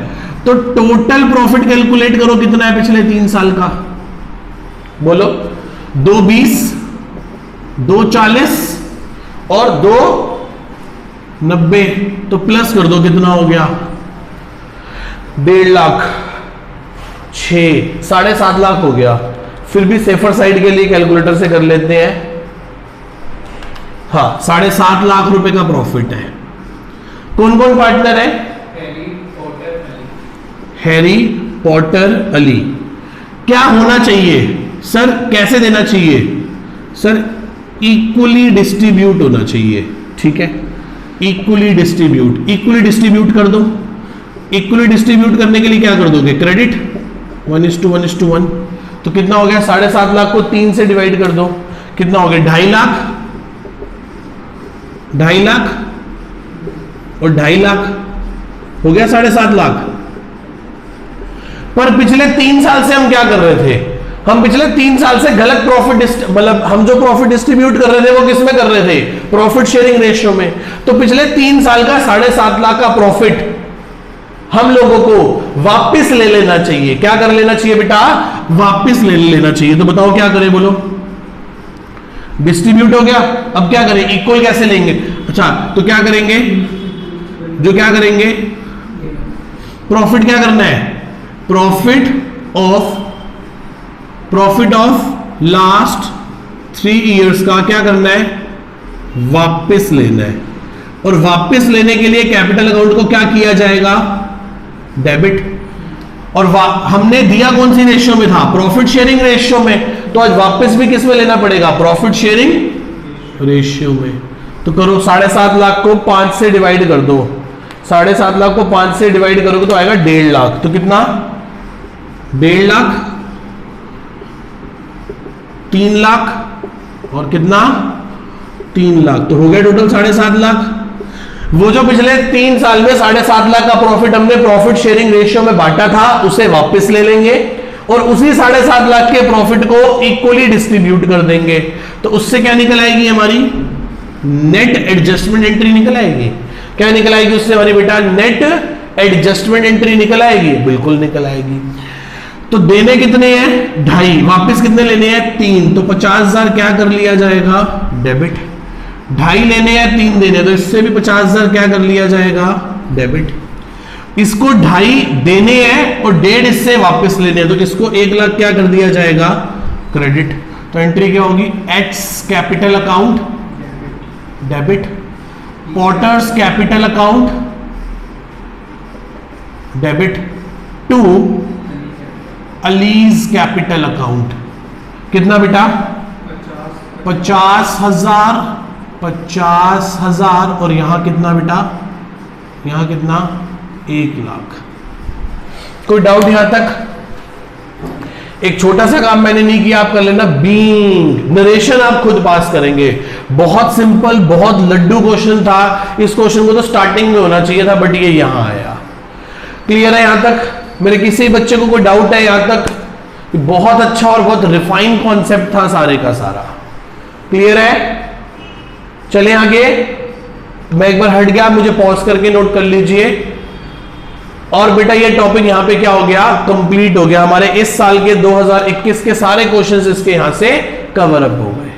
तो टोटल प्रॉफिट कैलकुलेट करो, कितना है पिछले 3 साल का? बोलो। 220, 240 और 290, तो प्लस कर दो, कितना हो गया? 1.5 लाख, 6, 7.5 लाख हो गया। फिर भी सेफर साइड के लिए कैलकुलेटर से कर लेते हैं। हाँ, 7.5 लाख रुपए का प्रॉफिट है। कौन कौन पार्टनर है? Harry Potter Ali. क्या होना चाहिए सर? कैसे देना चाहिए सर? इक्वली डिस्ट्रीब्यूट होना चाहिए, ठीक है। इक्वली डिस्ट्रीब्यूट कर दो। इक्वली डिस्ट्रीब्यूट करने के लिए क्या कर दोगे? क्रेडिट 1:1:1। तो कितना हो गया? 7.5 लाख को 3 से डिवाइड कर दो, कितना हो गया? 2.5 लाख, 2.5 लाख और 2.5 लाख, हो गया 7.5 लाख। पर पिछले 3 साल से हम क्या कर रहे थे? हम पिछले 3 साल से गलत प्रॉफिट, मतलब हम जो प्रॉफिट डिस्ट्रीब्यूट कर रहे थे वो किस में कर रहे थे? प्रॉफिट शेयरिंग रेशियो में। तो पिछले 3 साल का 7.5 लाख का प्रॉफिट हम लोगों को वापस ले लेना चाहिए। क्या कर लेना चाहिए बेटा? वापस ले लेना चाहिए। तो बताओ क्या करें? बोलो। डिस्ट्रीब्यूट हो गया, अब क्या करें? इक्वल कैसे लेंगे? अच्छा, तो क्या करेंगे? क्या करेंगे? प्रॉफिट क्या करना है? प्रॉफिट ऑफ लास्ट 3 इयर्स का क्या करना है? वापस लेना है। और वापस लेने के लिए कैपिटल अकाउंट को क्या किया जाएगा? डेबिट। और हमने दिया कौन सी रेशियो में था? प्रॉफिट शेयरिंग रेशियो में। तो आज वापस भी किस में लेना पड़ेगा? प्रॉफिट शेयरिंग रेशियो में। तो करो, 7.5 लाख को 5 से डिवाइड कर दो। 7.5 लाख को 5 से डिवाइड करोगे तो आएगा 1.5 लाख। तो कितना? 1.5 लाख, 3 लाख और कितना? 3 लाख। तो हो गया टोटल 7.5 लाख। वो जो पिछले 3 साल में 7.5 लाख का प्रॉफिट हमने प्रॉफिट शेयरिंग रेशियो में बांटा था उसे वापस ले लेंगे और उसी 7.5 लाख के प्रॉफिट को इक्वली डिस्ट्रीब्यूट कर देंगे। तो उससे क्या निकल आएगी हमारी नेट एडजस्टमेंट एंट्री निकल आएगी। क्या निकल आएगी उससे हमारी बेटा? नेट एडजस्टमेंट एंट्री निकल आएगी, बिल्कुल निकल आएगी। तो देने कितने हैं? 2.5, वापस कितने लेने हैं? 3। तो 50,000 क्या कर लिया जाएगा? डेबिट। 2.5 लेने हैं, 3 देने, तो इससे भी 50,000 क्या कर लिया जाएगा? डेबिट। इसको 2.5 देने हैं और 1.5 इससे वापस लेने हैं, तो इसको 1 लाख क्या कर दिया जाएगा? क्रेडिट। तो एंट्री क्या होगी? H capital account debit, Potter's capital account debit to Ali's capital account. कितना बेटा? 50,000, 50,000 और यहां कितना बेटा? यहां कितना? 1 लाख। कोई डाउट यहां तक? एक छोटा सा काम मैंने नहीं किया, आप कर लेना। बीइंग नरेशन आप खुद पास करेंगे। बहुत सिंपल, बहुत लड्डू क्वेश्चन था। इस क्वेश्चन को तो स्टार्टिंग में होना चाहिए था, बट ये यहां आया। क्लियर है यहां तक? मेरे किसी बच्चे को कोई डाउट है यहां तक? बहुत अच्छा और बहुत रिफाइन कॉन्सेप्ट था सारे का सारा। क्लियर है? चलें आगे। मैं एक बार हट गया, मुझे पॉज करके नोट कर लीजिए। और बेटा ये टॉपिक यहां पे क्या हो गया? कंप्लीट हो गया। हमारे इस साल के 2021 के सारे क्वेश्चंस इसके यहां से कवर अप हो गए।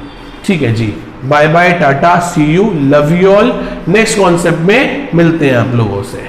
ठीक है जी, bye bye, tata, see you, love you all. Next concept में मिलते हैं आप लोगों से।